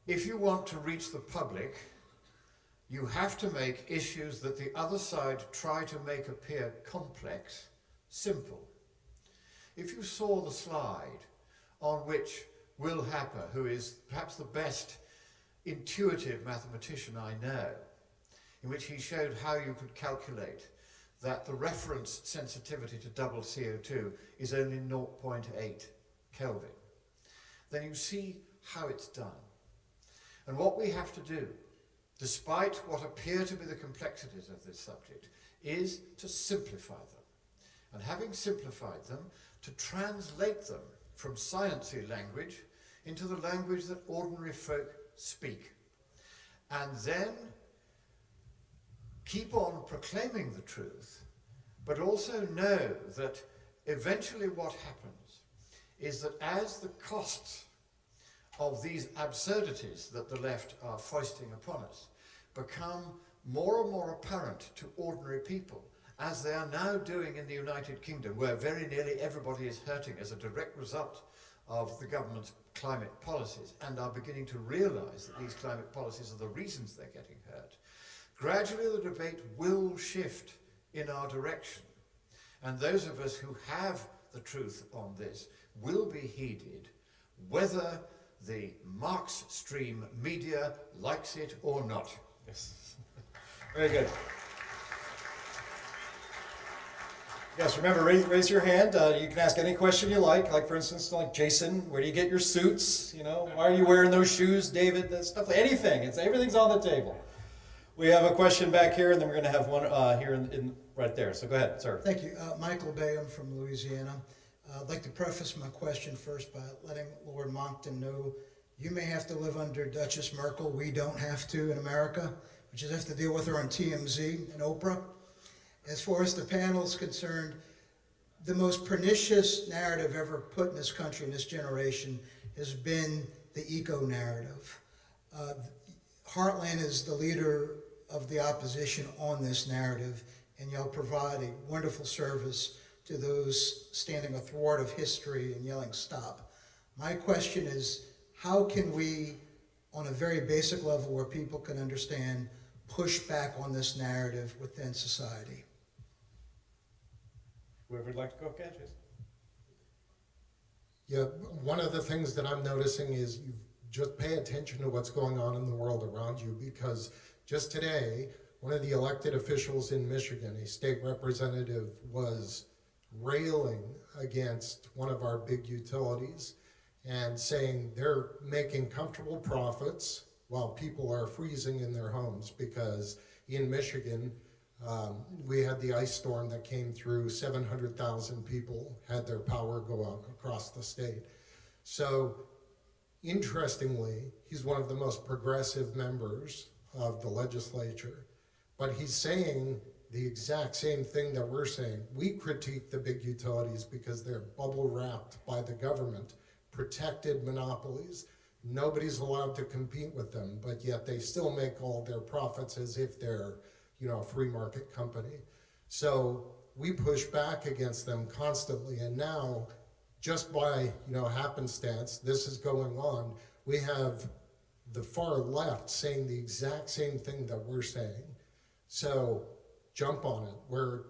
if you want to reach the public, you have to make issues that the other side try to make appear complex, simple. If you saw the slide on which Will Happer, who is perhaps the best intuitive mathematician I know, in which he showed how you could calculate that the reference sensitivity to double CO2 is only 0.8 Kelvin, then you see how it's done. And what we have to do, despite what appear to be the complexities of this subject, is to simplify them. And having simplified them, to translate them from sciencey language into the language that ordinary folk speak. And then keep on proclaiming the truth, but also know that eventually what happens is that as the costs of these absurdities that the left are foisting upon us become more and more apparent to ordinary people, as they are now doing in the United Kingdom, where very nearly everybody is hurting as a direct result of the government's climate policies and are beginning to realize that these climate policies are the reasons they're getting hurt, gradually the debate will shift in our direction. And those of us who have the truth on this will be heeded, whether the Marx stream media likes it or not. Yes. Very good. Yes, remember, raise your hand. You can ask any question you like for instance, like Jason, where do you get your suits? Why are you wearing those shoes, David? That stuff, anything. Everything's on the table. We have a question back here, and then we're going to have one here in right there. So go ahead, sir. Thank you. Michael Bay, I'm from Louisiana. I'd like to preface my question first by letting Lord Monckton know you may have to live under Duchess Merkel. We don't have to in America. We just have to deal with her on TMZ and Oprah. As far as the panel is concerned, the most pernicious narrative ever put in this country, in this generation, has been the eco-narrative. Heartland is the leader of the opposition on this narrative, and y'all provide a wonderful service to those standing athwart of history and yelling stop. My question is, how can we, on a very basic level where people can understand, push back on this narrative within society? Whoever would like to go, Jason. Yeah, one of the things that I'm noticing is you just pay attention to what's going on in the world around you, because just today, one of the elected officials in Michigan, a state representative, was railing against one of our big utilities and saying they're making comfortable profits while people are freezing in their homes, because in Michigan, we had the ice storm that came through. 700,000 people had their power go out across the state. So interestingly, he's one of the most progressive members of the legislature, but he's saying the exact same thing that we're saying. We critique the big utilities because they're bubble wrapped by the government, protected monopolies. Nobody's allowed to compete with them, but yet they still make all their profits as if they're, a free market company. So we push back against them constantly, and now, just by, happenstance, this is going on, we have the far left saying the exact same thing that we're saying. So jump on it. We're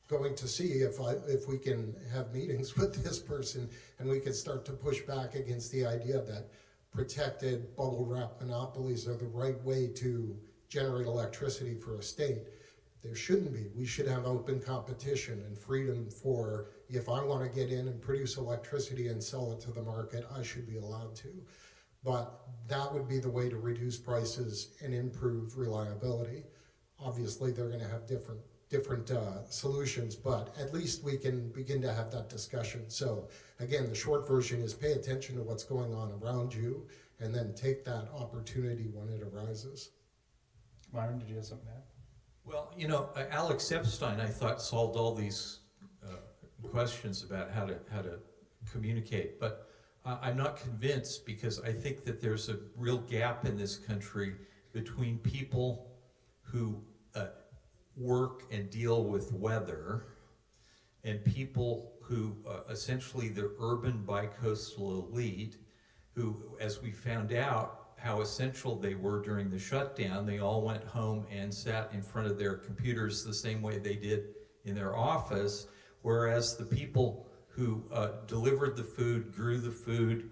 going to see if we can have meetings with this person and we can start to push back against the idea that protected bubble wrap monopolies are the right way to generate electricity for a state. There shouldn't be. We should have open competition and freedom for, if I want to get in and produce electricity and sell it to the market, I should be allowed to. But that would be the way to reduce prices and improve reliability. Obviously, they're going to have different solutions, but at least we can begin to have that discussion. So again, the short version is pay attention to what's going on around you and then take that opportunity when it arises. Myron, did you have something to add? Well, Alex Epstein, I thought, solved all these questions about how to communicate, but I'm not convinced, because I think that there's a real gap in this country between people who work and deal with weather and people who essentially the urban bicoastal elite, who, as we found out how essential they were during the shutdown, they all went home and sat in front of their computers the same way they did in their office, whereas the people who delivered the food, grew the food,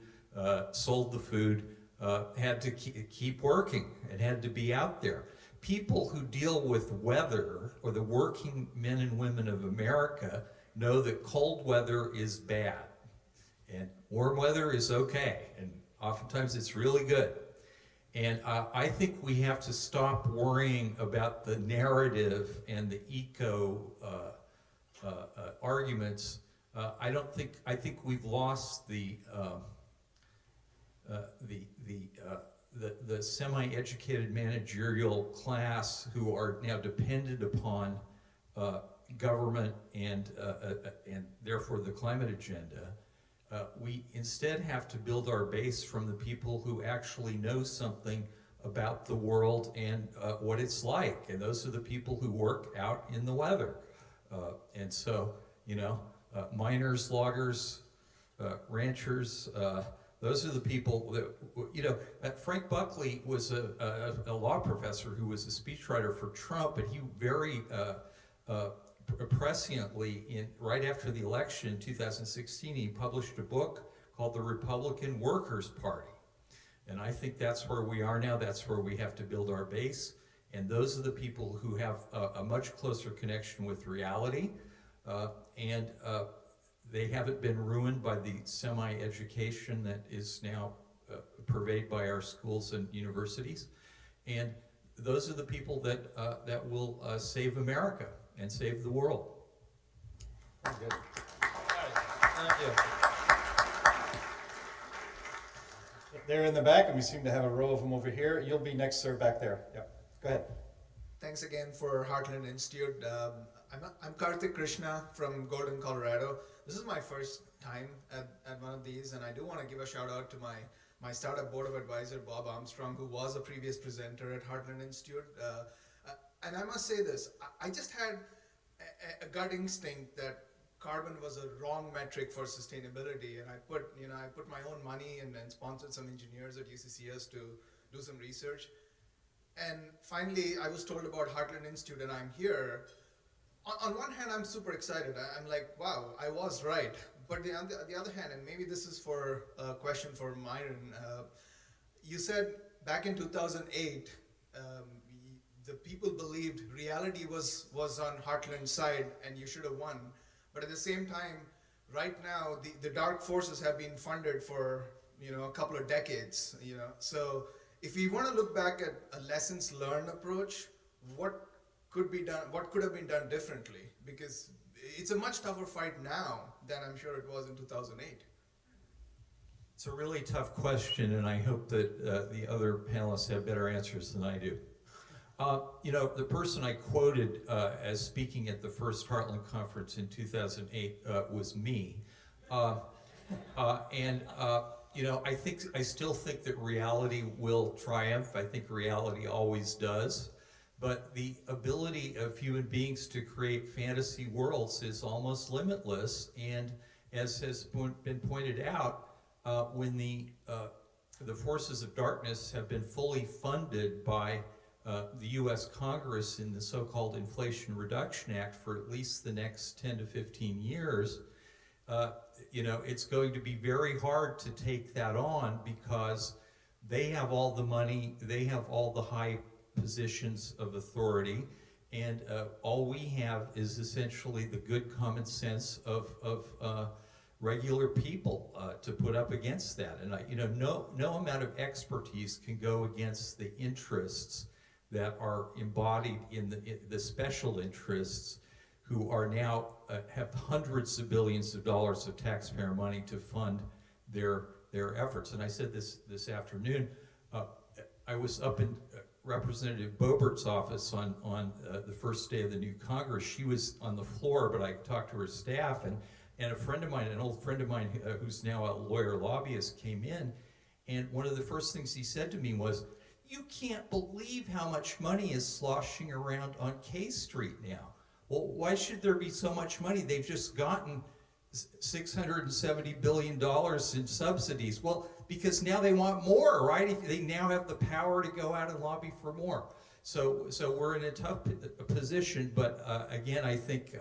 sold the food, had to keep working and had to be out there. People who deal with weather, or the working men and women of America, know that cold weather is bad and warm weather is okay, and oftentimes it's really good. And I think we have to stop worrying about the narrative and the eco arguments. I think we've lost the semi-educated managerial class who are now dependent upon government and therefore the climate agenda. We instead have to build our base from the people who actually know something about the world and what it's like, and those are the people who work out in the weather. And so, miners, loggers, ranchers, those are the people that, Frank Buckley was a law professor who was a speechwriter for Trump, and he very presciently, right after the election in 2016, he published a book called The Republican Workers' Party. And I think that's where we are now. That's where we have to build our base. And those are the people who have a much closer connection with reality. And they haven't been ruined by the semi-education that is now pervaded by our schools and universities. And those are the people that will save America and save the world. Very good. All right. Thank you. They're in the back, and we seem to have a row of them over here. You'll be next, sir, back there. Yep. Go ahead. Thanks again for Heartland Institute. I'm Karthik Krishna from Golden, Colorado. This is my first time at one of these, and I do want to give a shout out to my startup board of advisor, Bob Armstrong, who was a previous presenter at Heartland Institute. And I must say this, I just had a gut instinct that carbon was a wrong metric for sustainability, and I put my own money and sponsored some engineers at UCCS to do some research. And finally, I was told about Heartland Institute, and I'm here. On one hand, I'm super excited. I'm like, wow, I was right. But on the other hand, and maybe this is for a question for Myron, you said back in 2008, the people believed reality was on Heartland's side and you should have won. But at the same time, right now, the dark forces have been funded for a couple of decades. So if we want to look back at a lessons learned approach, what could be done? What could have been done differently? Because it's a much tougher fight now than I'm sure it was in 2008. It's a really tough question, and I hope that the other panelists have better answers than I do. The person I quoted as speaking at the first Heartland conference in 2008 was me. You know, I still think that reality will triumph. I think reality always does. But the ability of human beings to create fantasy worlds is almost limitless. And as has been pointed out, when the forces of darkness have been fully funded by the U.S. Congress in the so-called Inflation Reduction Act for at least the next 10 to 15 years, you know, it's going to be very hard to take that on because they have all the money, they have all the high positions of authority, and all we have is essentially the good common sense of regular people to put up against that. And you know, no amount of expertise can go against the interests that are embodied in the special interests who are now have hundreds of billions of dollars of taxpayer money to fund their efforts. And I said this afternoon, I was up in Representative Boebert's office on the first day of the new Congress. She was on the floor, but I talked to her staff, and a friend of mine, an old friend of mine who's now a lawyer lobbyist, came in, and one of the first things he said to me was, "You can't believe how much money is sloshing around on K Street now." Well, why should there be so much money? They've just gotten $670 billion in subsidies. Well, because now they want more, right? They now have the power to go out and lobby for more. So we're in a tough position, but again, I think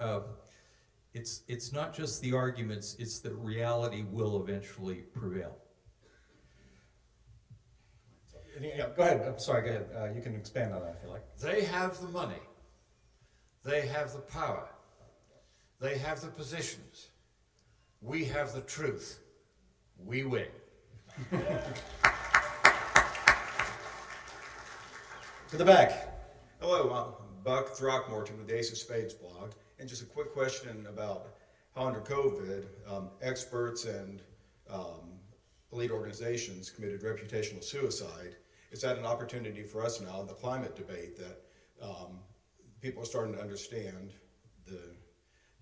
it's not just the arguments, it's that reality will eventually prevail. Yeah, go ahead. I'm sorry, go ahead. You can expand on that if you like. They have the money. They have the power. They have the positions. We have the truth. We win. To the back. Hello, I'm Buck Throckmorton with the Ace of Spades blog. And just a quick question about how under COVID, experts and elite organizations committed reputational suicide. Is that an opportunity for us now in the climate debate that people are starting to understand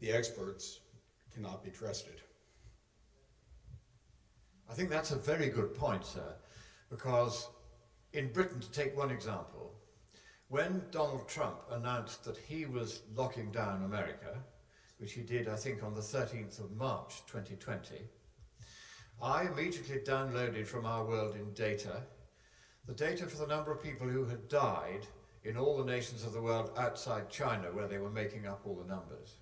the experts cannot be trusted? I think that's a very good point, sir, because in Britain, to take one example, when Donald Trump announced that he was locking down America, which he did, I think, on the 13th of March 2020, I immediately downloaded from Our World in Data the data for the number of people who had died in all the nations of the world outside China, where they were making up all the numbers.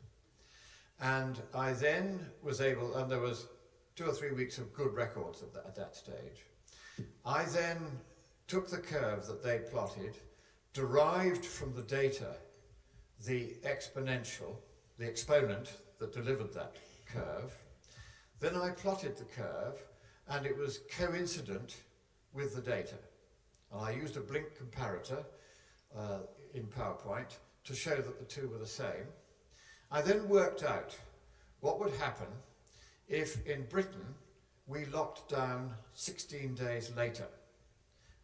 And I then was able, and there was 2 or 3 weeks of good records at that stage. I then took the curve that they plotted, derived from the data the exponential, the exponent that delivered that curve. Then I plotted the curve, and it was coincident with the data. And I used a blink comparator in PowerPoint to show that the two were the same. I then worked out what would happen if in Britain we locked down 16 days later.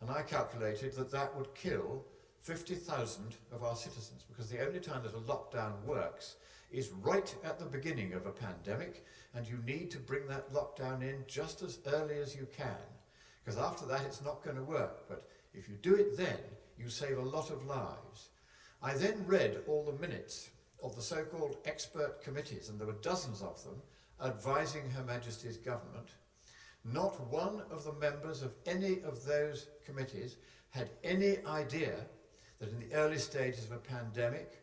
And I calculated that that would kill 50,000 of our citizens, because the only time that a lockdown works is right at the beginning of a pandemic, and you need to bring that lockdown in just as early as you can, because after that it's not going to work. But if you do it then, you save a lot of lives. I then read all the minutes of the so-called expert committees, and there were dozens of them, advising Her Majesty's government. Not one of the members of any of those committees had any idea that in the early stages of a pandemic,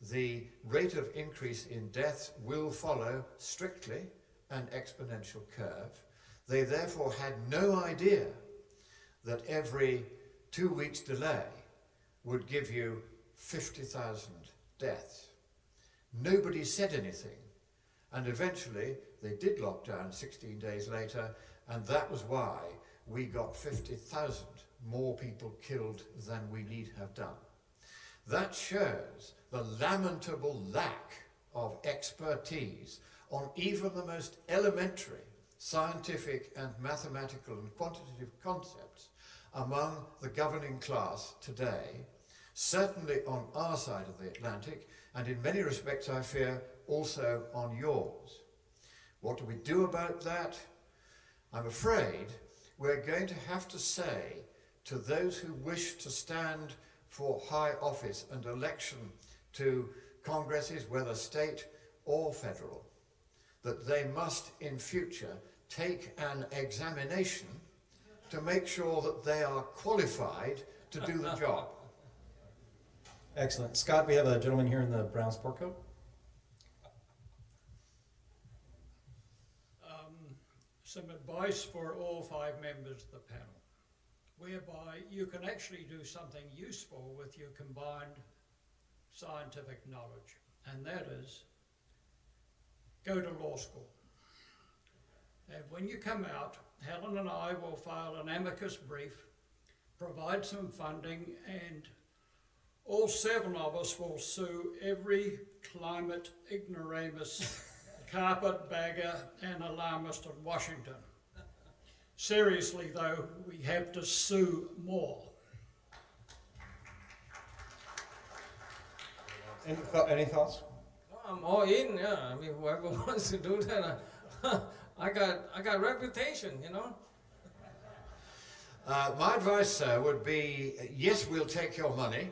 the rate of increase in deaths will follow strictly an exponential curve. They therefore had no idea that every 2 weeks delay would give you 50,000 deaths. Nobody said anything. And eventually they did lock down 16 days later, and that was why we got 50,000 more people killed than we need have done. That shows the lamentable lack of expertise on even the most elementary scientific and mathematical and quantitative concepts among the governing class today, certainly on our side of the Atlantic, and in many respects, I fear, also on yours. What do we do about that? I'm afraid we're going to have to say to those who wish to stand for high office and election to congresses, whether state or federal, that they must in future take an examination to make sure that they are qualified to do the job. Excellent. Scott, we have a gentleman here in the brown sport coat. Some advice for all 5 members of the panel, whereby you can actually do something useful with your combined scientific knowledge, and that is go to law school. And when you come out, Helen and I will file an amicus brief, provide some funding, and all 7 of us will sue every climate ignoramus, carpetbagger and alarmist in Washington. Seriously though, we have to sue more. Any thoughts? I'm all in, yeah. I mean, whoever wants to do that, I got reputation, you know. My advice, sir, would be, yes, we'll take your money,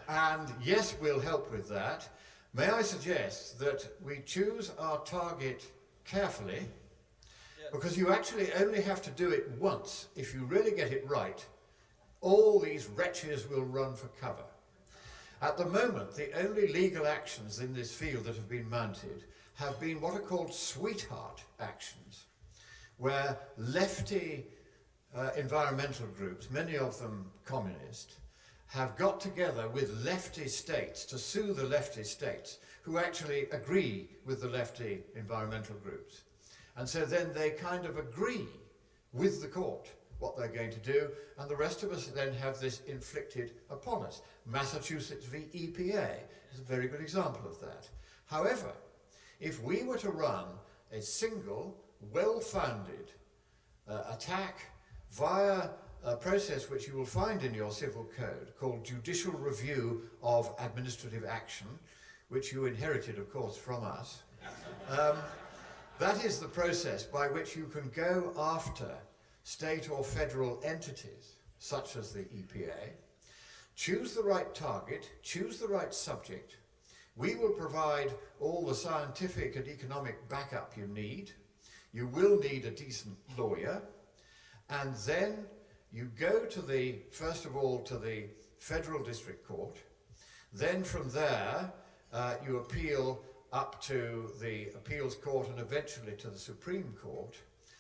and yes, we'll help with that. May I suggest that we choose our target carefully, because you actually only have to do it once. If you really get it right, all these wretches will run for cover. At the moment, the only legal actions in this field that have been mounted have been what are called sweetheart actions, where lefty environmental groups, many of them communist, have got together with lefty states to sue the lefty states who actually agree with the lefty environmental groups. And so then they kind of agree with the court what they're going to do, and the rest of us then have this inflicted upon us. Massachusetts v. EPA is a very good example of that. However, if we were to run a single, well-founded attack via a process which you will find in your civil code called judicial review of administrative action, which you inherited, of course, from us. That is the process by which you can go after state or federal entities, such as the EPA, choose the right target, choose the right subject. We will provide all the scientific and economic backup you need. You will need a decent lawyer, and then you go to the, first of all, to the Federal District Court. Then from there, you appeal up to the Appeals Court and eventually to the Supreme Court.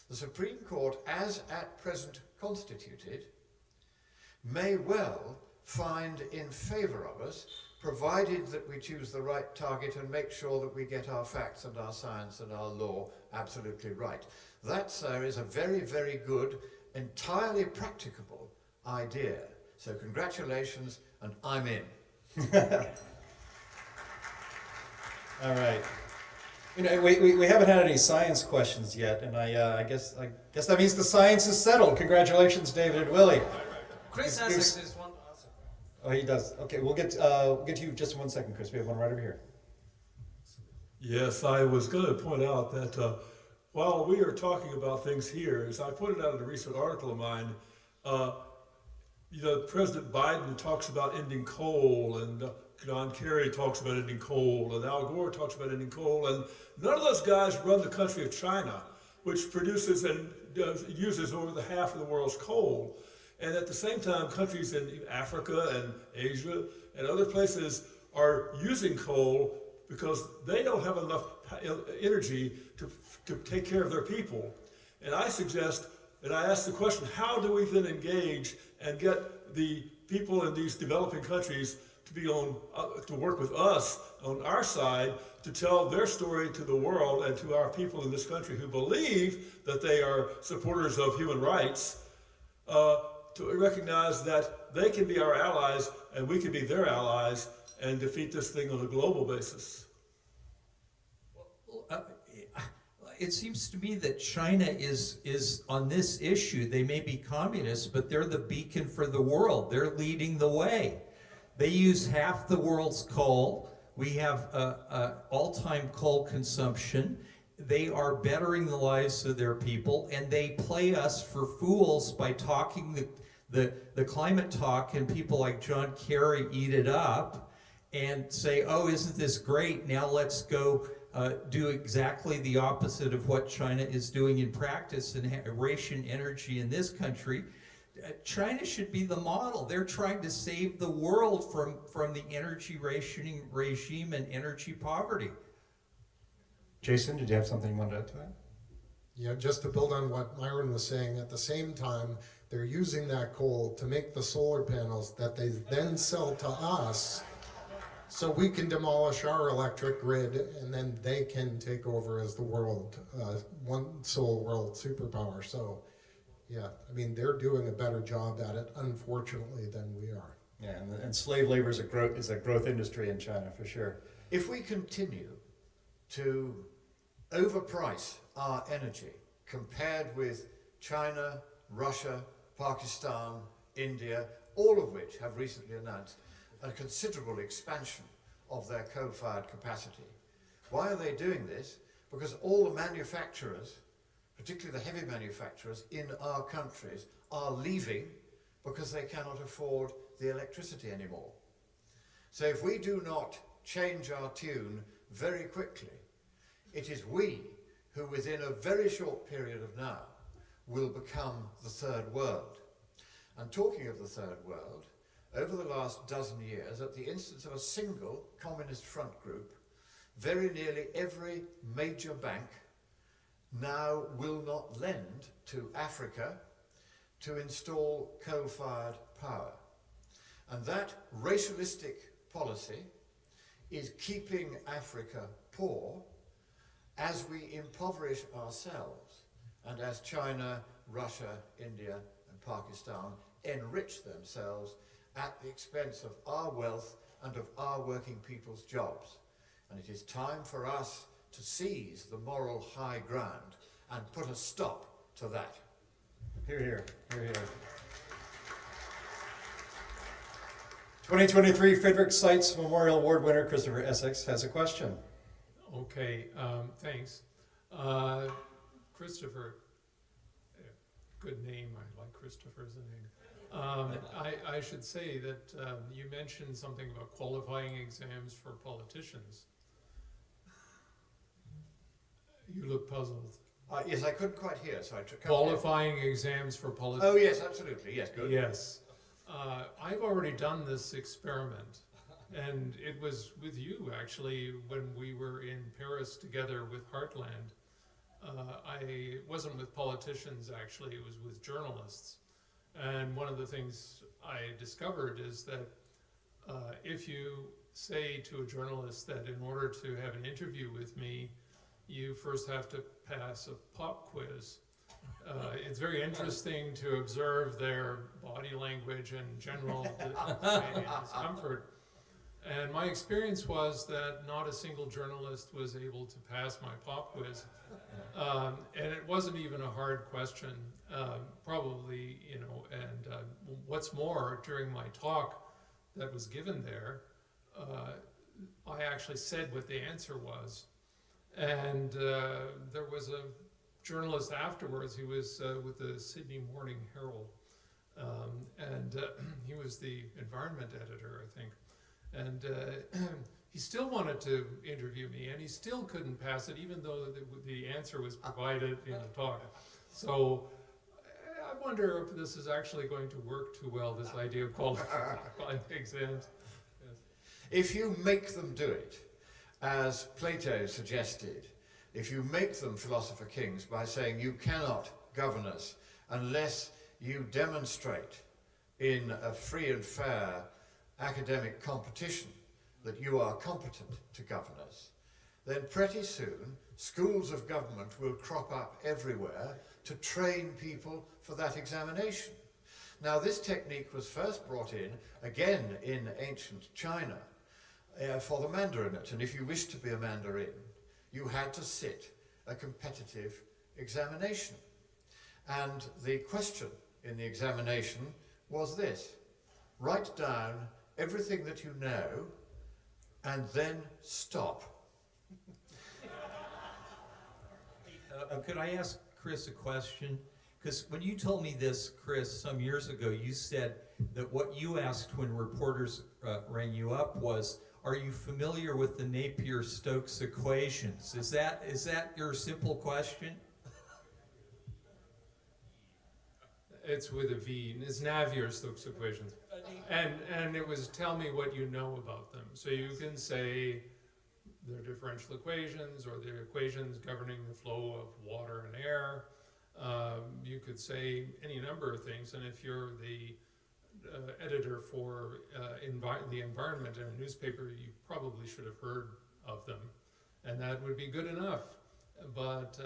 The Supreme Court, as at present constituted, may well find in favour of us, provided that we choose the right target and make sure that we get our facts and our science and our law absolutely right. That, sir, is a very, very good, entirely practicable idea. So congratulations, and I'm in. All right. You know, we haven't had any science questions yet, and I guess that means the science is settled. Congratulations, David and Willie. Chris has this one answer. Oh, he does. Okay, we'll get to you just 1 second, Chris. We have one right over here. Yes, I was going to point out that while we are talking about things here, as I pointed out in a recent article of mine, you know, President Biden talks about ending coal, and John Kerry talks about ending coal, and Al Gore talks about ending coal, and none of those guys run the country of China, which produces and uses over the half of the world's coal. And at the same time, countries in Africa and Asia and other places are using coal because they don't have enough energy to take care of their people. And I suggest, and I ask the question, how do we then engage and get the people in these developing countries to be on, to work with us on our side to tell their story to the world and to our people in this country who believe that they are supporters of human rights, to recognize that they can be our allies and we can be their allies and defeat this thing on a global basis. It seems to me that China is on this issue. They may be communists, but they're the beacon for the world. They're leading the way. They use half the world's coal. We have all-time coal consumption. They are bettering the lives of their people, and they play us for fools by talking the climate talk, and people like John Kerry eat it up and say, oh, isn't this great? Now let's go do exactly the opposite of what China is doing in practice and ration energy in this country. China should be the model. They're trying to save the world from the energy rationing regime and energy poverty. Jason, did you have something you wanted to add to that? Yeah, just to build on what Myron was saying, at the same time, they're using that coal to make the solar panels that they then sell to us so we can demolish our electric grid, and then they can take over as the world, one sole world superpower. So, yeah, I mean, they're doing a better job at it, unfortunately, than we are. Yeah, and slave labor is a growth industry in China, for sure. If we continue to overprice our energy compared with China, Russia, Pakistan, India, all of which have recently announced a considerable expansion of their coal-fired capacity. Why are they doing this? Because all the manufacturers, particularly the heavy manufacturers in our countries, are leaving because they cannot afford the electricity anymore. So if we do not change our tune very quickly, it is we who within a very short period of now will become the third world. And talking of the third world, over the last dozen years, at the instance of a single communist front group, very nearly every major bank now will not lend to Africa to install coal-fired power. And that racialistic policy is keeping Africa poor as we impoverish ourselves and as China, Russia, India and Pakistan enrich themselves at the expense of our wealth and of our working people's jobs. And it is time for us to seize the moral high ground and put a stop to that. Hear, hear, hear, hear. 2023 Frederick Seitz Memorial Award winner Christopher Essex has a question. Okay, thanks. Christopher, good name, I like Christopher as a name. I should say that you mentioned something about qualifying exams for politicians. You look puzzled. Yes, I couldn't quite hear, so I took qualifying exams for politicians. Oh yes, absolutely, yes, good. Yes. I've already done this experiment, and it was with you actually when we were in Paris together with Heartland. I wasn't with politicians actually, it was with journalists. And one of the things I discovered is that if you say to a journalist that in order to have an interview with me, you first have to pass a pop quiz. It's very interesting to observe their body language and general discomfort. And my experience was that not a single journalist was able to pass my pop quiz. And it wasn't even a hard question, probably, you know, and what's more, during my talk that was given there, I actually said what the answer was. And there was a journalist afterwards, he was with the Sydney Morning Herald, and he was the environment editor, I think. And he still wanted to interview me, and he still couldn't pass it, even though the answer was provided in the talk. So I wonder if this is actually going to work too well, this idea of qualifying exams. Yes. If you make them do it, as Plato suggested, if you make them philosopher kings by saying you cannot govern us unless you demonstrate in a free and fair academic competition that you are competent to govern us, then pretty soon schools of government will crop up everywhere to train people for that examination. Now this technique was first brought in, again in ancient China, for the mandarinate, and if you wished to be a mandarin, you had to sit a competitive examination. And the question in the examination was this: write down everything that you know and then stop. Could I ask Chris a question? Because when you told me this, Chris, some years ago, you said that what you asked when reporters rang you up was, are you familiar with the Napier-Stokes equations? Is that your simple question? It's with a V. It's Navier-Stokes equations. And it was tell me what you know about them. So you can say they're differential equations or they're equations governing the flow of water and air. You could say any number of things. And if you're the editor for the environment in a newspaper, you probably should have heard of them. And that would be good enough. But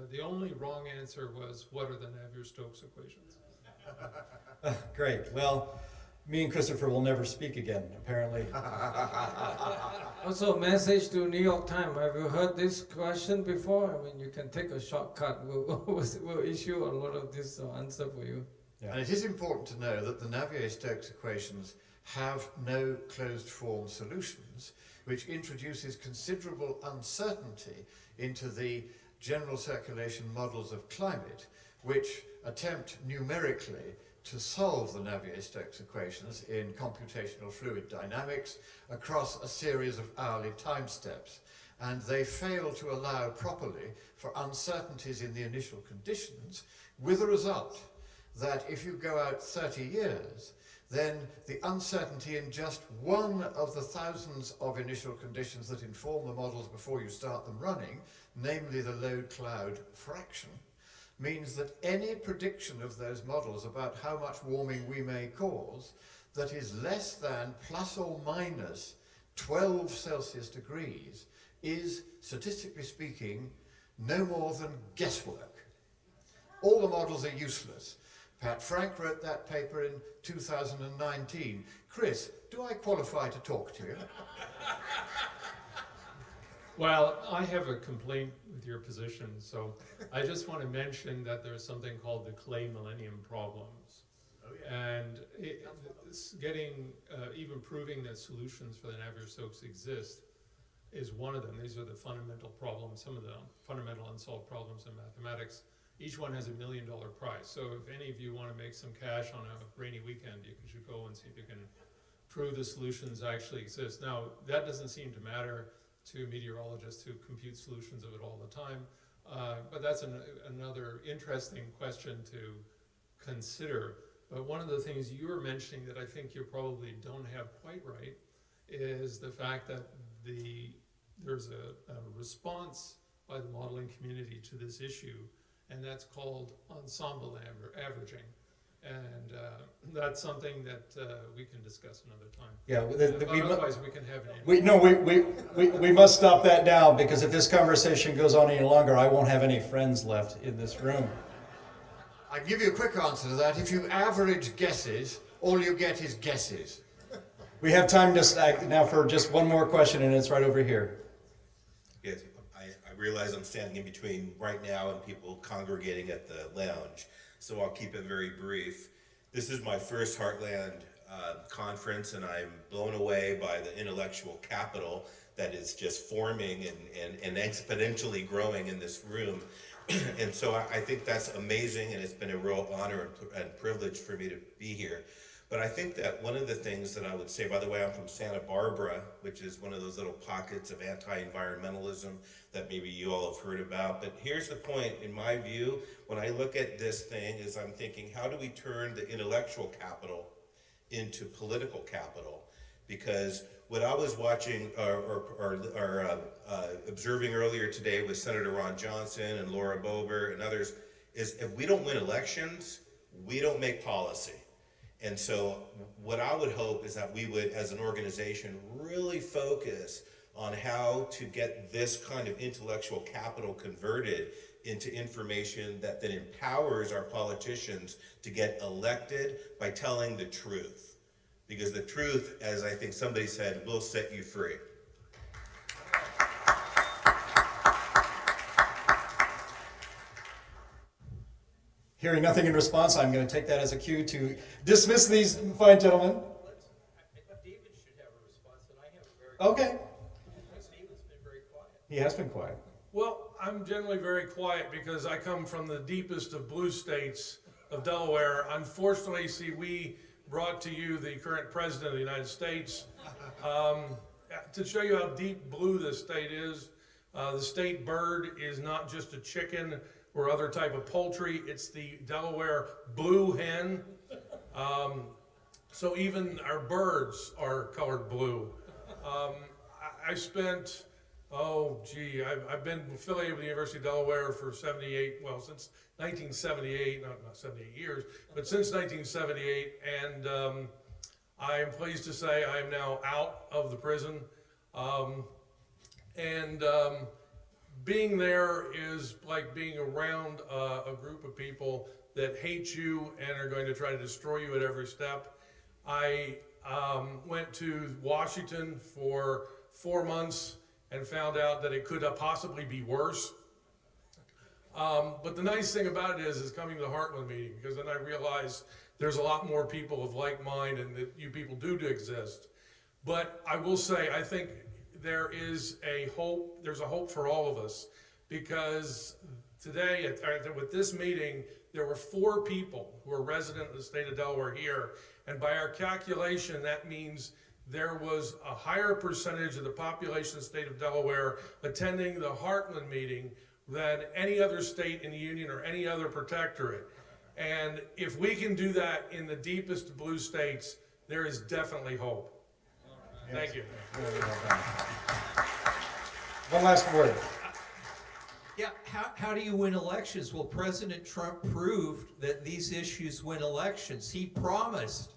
the only wrong answer was, what are the Navier-Stokes equations? Great. Well, me and Christopher will never speak again, apparently. Also, message to New York Times. Have you heard this question before? I mean, you can take a shortcut. We'll issue a lot of this answer for you. Yeah. And it is important to know that the Navier-Stokes equations have no closed-form solutions, which introduces considerable uncertainty into the general circulation models of climate, which attempt numerically to solve the Navier-Stokes equations in computational fluid dynamics across a series of hourly time steps. And they fail to allow properly for uncertainties in the initial conditions, with the result that if you go out 30 years, then the uncertainty in just one of the thousands of initial conditions that inform the models before you start them running, namely the low cloud fraction, means that any prediction of those models about how much warming we may cause that is less than plus or minus 12 Celsius degrees is, statistically speaking, no more than guesswork. All the models are useless. Pat Frank wrote that paper in 2019. Chris, do I qualify to talk to you? Well, I have a complaint with your position, so I just want to mention that there's something called the Clay Millennium Problems. Oh, yeah. And even proving that solutions for the Navier-Stokes exist is one of them. These are the fundamental problems, some of the fundamental unsolved problems in mathematics. Each one has $1 million prize. So if any of you want to make some cash on a rainy weekend, you should go and see if you can prove the solutions actually exist. Now, that doesn't seem to matter to meteorologists who compute solutions of it all the time. But that's another interesting question to consider. But one of the things you were mentioning that I think you probably don't have quite right is the fact that there's a response by the modeling community to this issue, and that's called ensemble averaging. And that's something that we can discuss another time. Yeah, otherwise we can have an we must stop that now, because if this conversation goes on any longer, I won't have any friends left in this room. I can give you a quick answer to that. If you average guesses, all you get is guesses. We have time now for just one more question, and it's right over here. Yes, I realize I'm standing in between right now and people congregating at the lounge, so I'll keep it very brief. This is my first Heartland conference, and I'm blown away by the intellectual capital that is just forming and exponentially growing in this room. And so I think that's amazing, and it's been a real honor and privilege for me to be here. But I think that one of the things that I would say, by the way, I'm from Santa Barbara, which is one of those little pockets of anti-environmentalism that maybe you all have heard about. But here's the point, in my view, when I look at this thing, is I'm thinking, how do we turn the intellectual capital into political capital? Because what I was watching or observing earlier today with Senator Ron Johnson and Laura Boebert and others is, if we don't win elections, we don't make policy. And so what I would hope is that we would, as an organization, really focus on how to get this kind of intellectual capital converted into information that then empowers our politicians to get elected by telling the truth. Because the truth, as I think somebody said, will set you free. Hearing nothing in response, I'm going to take that as a cue to dismiss these fine gentlemen. Okay. He has been quiet. Well, I'm generally very quiet because I come from the deepest of blue states of Delaware. Unfortunately, see, we brought to you the current president of the United States to show you how deep blue this state is. The state bird is not just a chicken or other type of poultry, it's the Delaware blue hen. So even our birds are colored blue. I spent, I've been affiliated with the University of Delaware for since 1978, not 78 years, but since 1978, and I am pleased to say I am now out of the prison. Being there is like being around a group of people that hate you and are going to try to destroy you at every step. I went to Washington for 4 months and found out that it could possibly be worse. But the nice thing about it is coming to the Heartland meeting, because then I realized there's a lot more people of like mind and that you people do exist. But I will say, I think there's a hope for all of us, because today, with this meeting, there were 4 people who are resident of the state of Delaware here, and by our calculation, that means there was a higher percentage of the population of the state of Delaware attending the Heartland meeting than any other state in the union or any other protectorate. And if we can do that in the deepest blue states, there is definitely hope. Thank you. One last word. Yeah, how do you win elections? Well, President Trump proved that these issues win elections. He promised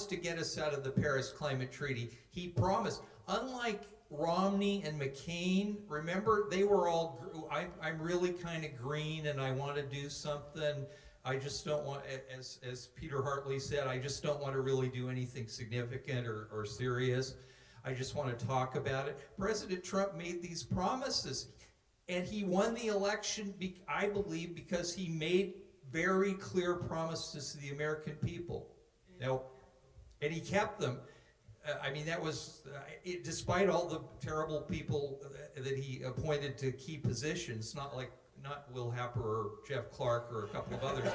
to get us out of the Paris Climate Treaty. He promised, unlike Romney and McCain, remember, they were all, I'm really kind of green and I want to do something. I just don't want, as Peter Hartley said, I just don't want to really do anything significant or serious. I just want to talk about it. President Trump made these promises, and he won the election, I believe, because he made very clear promises to the American people. Now, and he kept them. I mean, that was, despite all the terrible people that he appointed to key positions, not Will Happer or Jeff Clark or a couple of others,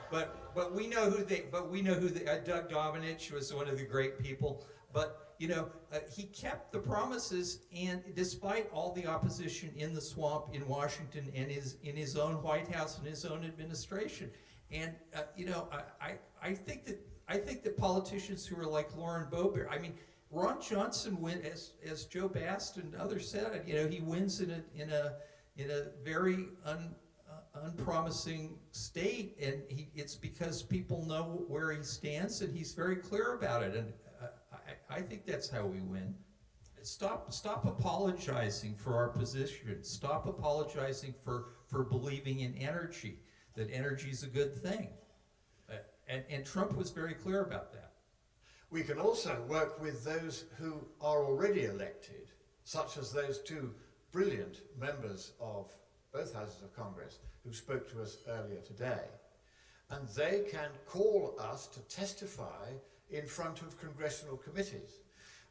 but we know who Doug Dominich was one of the great people, but you know, he kept the promises, and despite all the opposition in the swamp in Washington and in his own White House and his own administration, and you know, I think that politicians who are like Lauren Boebert, I mean, Ron Johnson as Joe Bast and others said, you know, he wins in a very unpromising state, and it's because people know where he stands, and he's very clear about it, and I think that's how we win. Stop apologizing for our position. Stop apologizing for believing in energy, that energy is a good thing. And Trump was very clear about that. We can also work with those who are already elected, such as those 2 brilliant members of both houses of Congress who spoke to us earlier today. And they can call us to testify in front of congressional committees.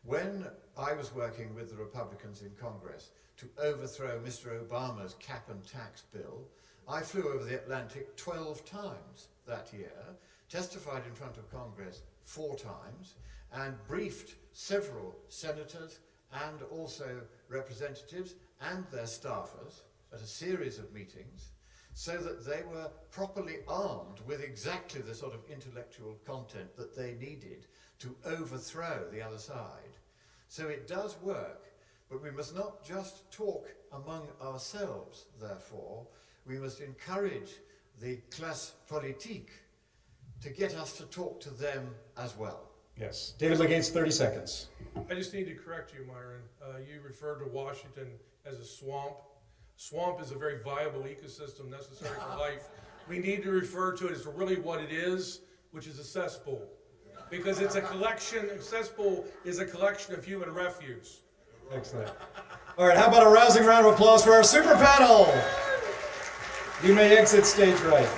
When I was working with the Republicans in Congress to overthrow Mr. Obama's cap and tax bill, I flew over the Atlantic 12 times that year, testified in front of Congress 4 times, and briefed several senators and also representatives and their staffers at a series of meetings, so that they were properly armed with exactly the sort of intellectual content that they needed to overthrow the other side. So it does work, but we must not just talk among ourselves, therefore. We must encourage the classe politique to get us to talk to them as well. Yes. David Legates, 30 seconds. I just need to correct you, Myron. You referred to Washington as a swamp. Swamp is a very viable ecosystem necessary for life. We need to refer to it as really what it is, which is a cesspool. Because it's a cesspool is a collection of human refuse. Excellent. All right, how about a rousing round of applause for our super panel? You may exit stage right.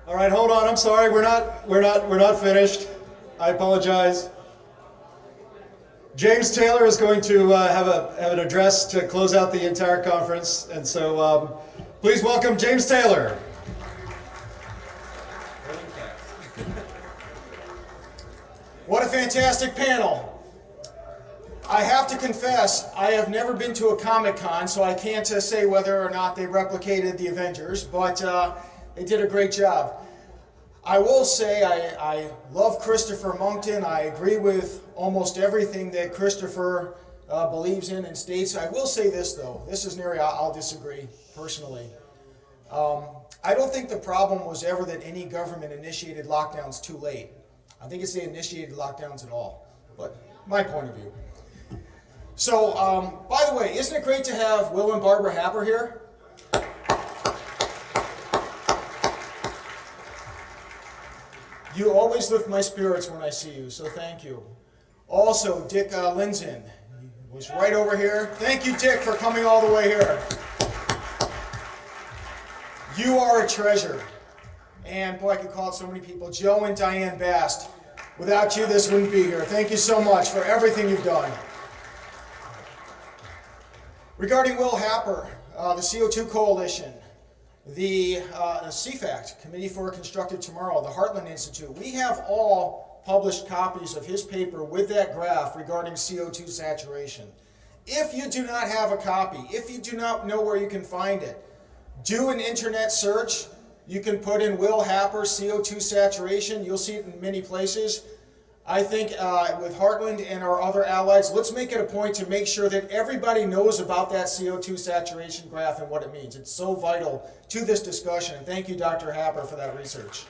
All right, hold on. I'm sorry. We're not finished. I apologize. James Taylor is going to have an address to close out the entire conference, and so please welcome James Taylor. What a fantastic panel. I have to confess, I have never been to a Comic-Con, so I can't say whether or not they replicated the Avengers, but they did a great job. I will say I love Christopher Monkton. I agree with almost everything that Christopher believes in and states. I will say this, though. This is an area I'll disagree personally. I don't think the problem was ever that any government initiated lockdowns too late. I think it's they initiated lockdowns at all, but my point of view. So, by the way, isn't it great to have Will and Barbara Happer here? You always lift my spirits when I see you, so thank you. Also, Dick Linson was right over here. Thank you, Dick, for coming all the way here. You are a treasure. And boy, I could call it so many people. Joe and Diane Bast. Without you, this wouldn't be here. Thank you so much for everything you've done. Regarding Will Happer, the CO2 Coalition, the CFACT, Committee for a Constructive Tomorrow, the Heartland Institute, we have all published copies of his paper with that graph regarding CO2 saturation. If you do not have a copy, if you do not know where you can find it, do an internet search. You can put in Will Happer CO2 saturation. You'll see it in many places. I think with Heartland and our other allies, let's make it a point to make sure that everybody knows about that CO2 saturation graph and what it means. It's so vital to this discussion. And thank you, Dr. Happer, for that research.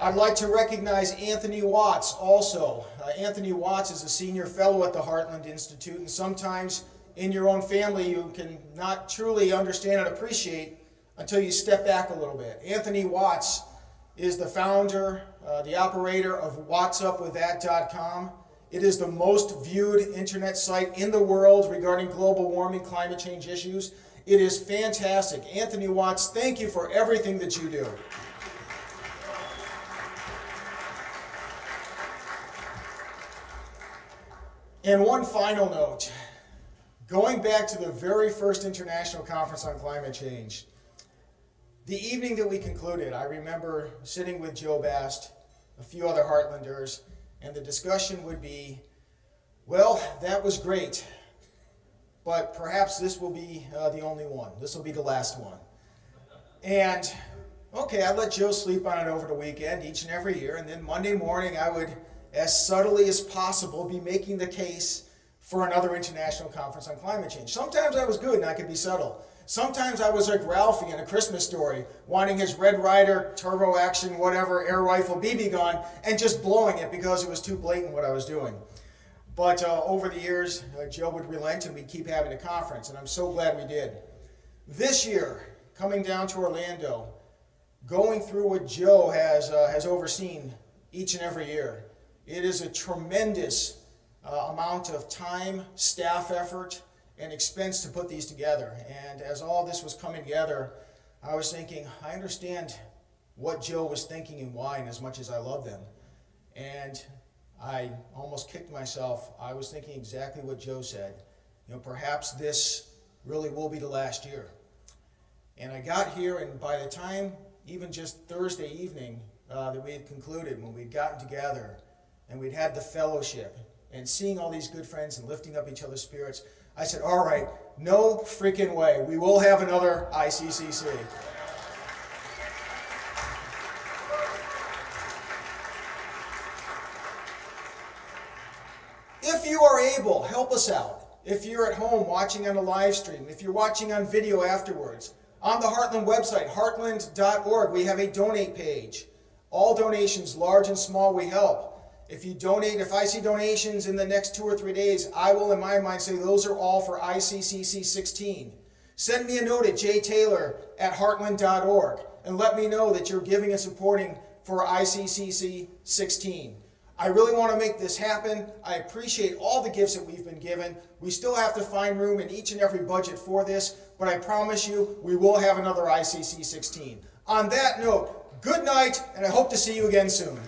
I'd like to recognize Anthony Watts also. Anthony Watts is a senior fellow at the Heartland Institute, and sometimes in your own family you can not truly understand and appreciate until you step back a little bit. Anthony Watts is the founder, the operator of whatsupwiththat.com. It is the most viewed internet site in the world regarding global warming, climate change issues. It is fantastic. Anthony Watts, thank you for everything that you do. And one final note. Going back to the very first International Conference on Climate Change, the evening that we concluded, I remember sitting with Joe Bast, a few other Heartlanders, and the discussion would be, well, that was great, but perhaps this will be the only one. This will be the last one. And, okay, I'd let Joe sleep on it over the weekend each and every year, and then Monday morning I would, as subtly as possible, be making the case for another International Conference on Climate Change. Sometimes I was good and I could be subtle. Sometimes I was like Ralphie in A Christmas Story, wanting his Red Ryder, turbo action, whatever, air rifle, BB gun, and just blowing it because it was too blatant what I was doing. But over the years, Joe would relent and we'd keep having a conference, and I'm so glad we did. This year, coming down to Orlando, going through what Joe has overseen each and every year, it is a tremendous amount of time, staff effort, and expense to put these together. And as all this was coming together, I was thinking, I understand what Joe was thinking and why, and as much as I love them. And I almost kicked myself. I was thinking exactly what Joe said. You know, perhaps this really will be the last year. And I got here, and by the time, even just Thursday evening that we had concluded, when we'd gotten together and we'd had the fellowship and seeing all these good friends and lifting up each other's spirits, I said, all right, no freaking way. We will have another ICCC. If you are able, help us out. If you're at home watching on a live stream, if you're watching on video afterwards, on the Heartland website, heartland.org, we have a donate page. All donations, large and small, we help. If you donate, if I see donations in the next 2 or 3 days, I will in my mind say those are all for ICCC 16. Send me a note at jtaylor@heartland.org and let me know that you're giving and supporting for ICCC 16. I really want to make this happen. I appreciate all the gifts that we've been given. We still have to find room in each and every budget for this, but I promise you we will have another ICC 16. On that note, good night, and I hope to see you again soon.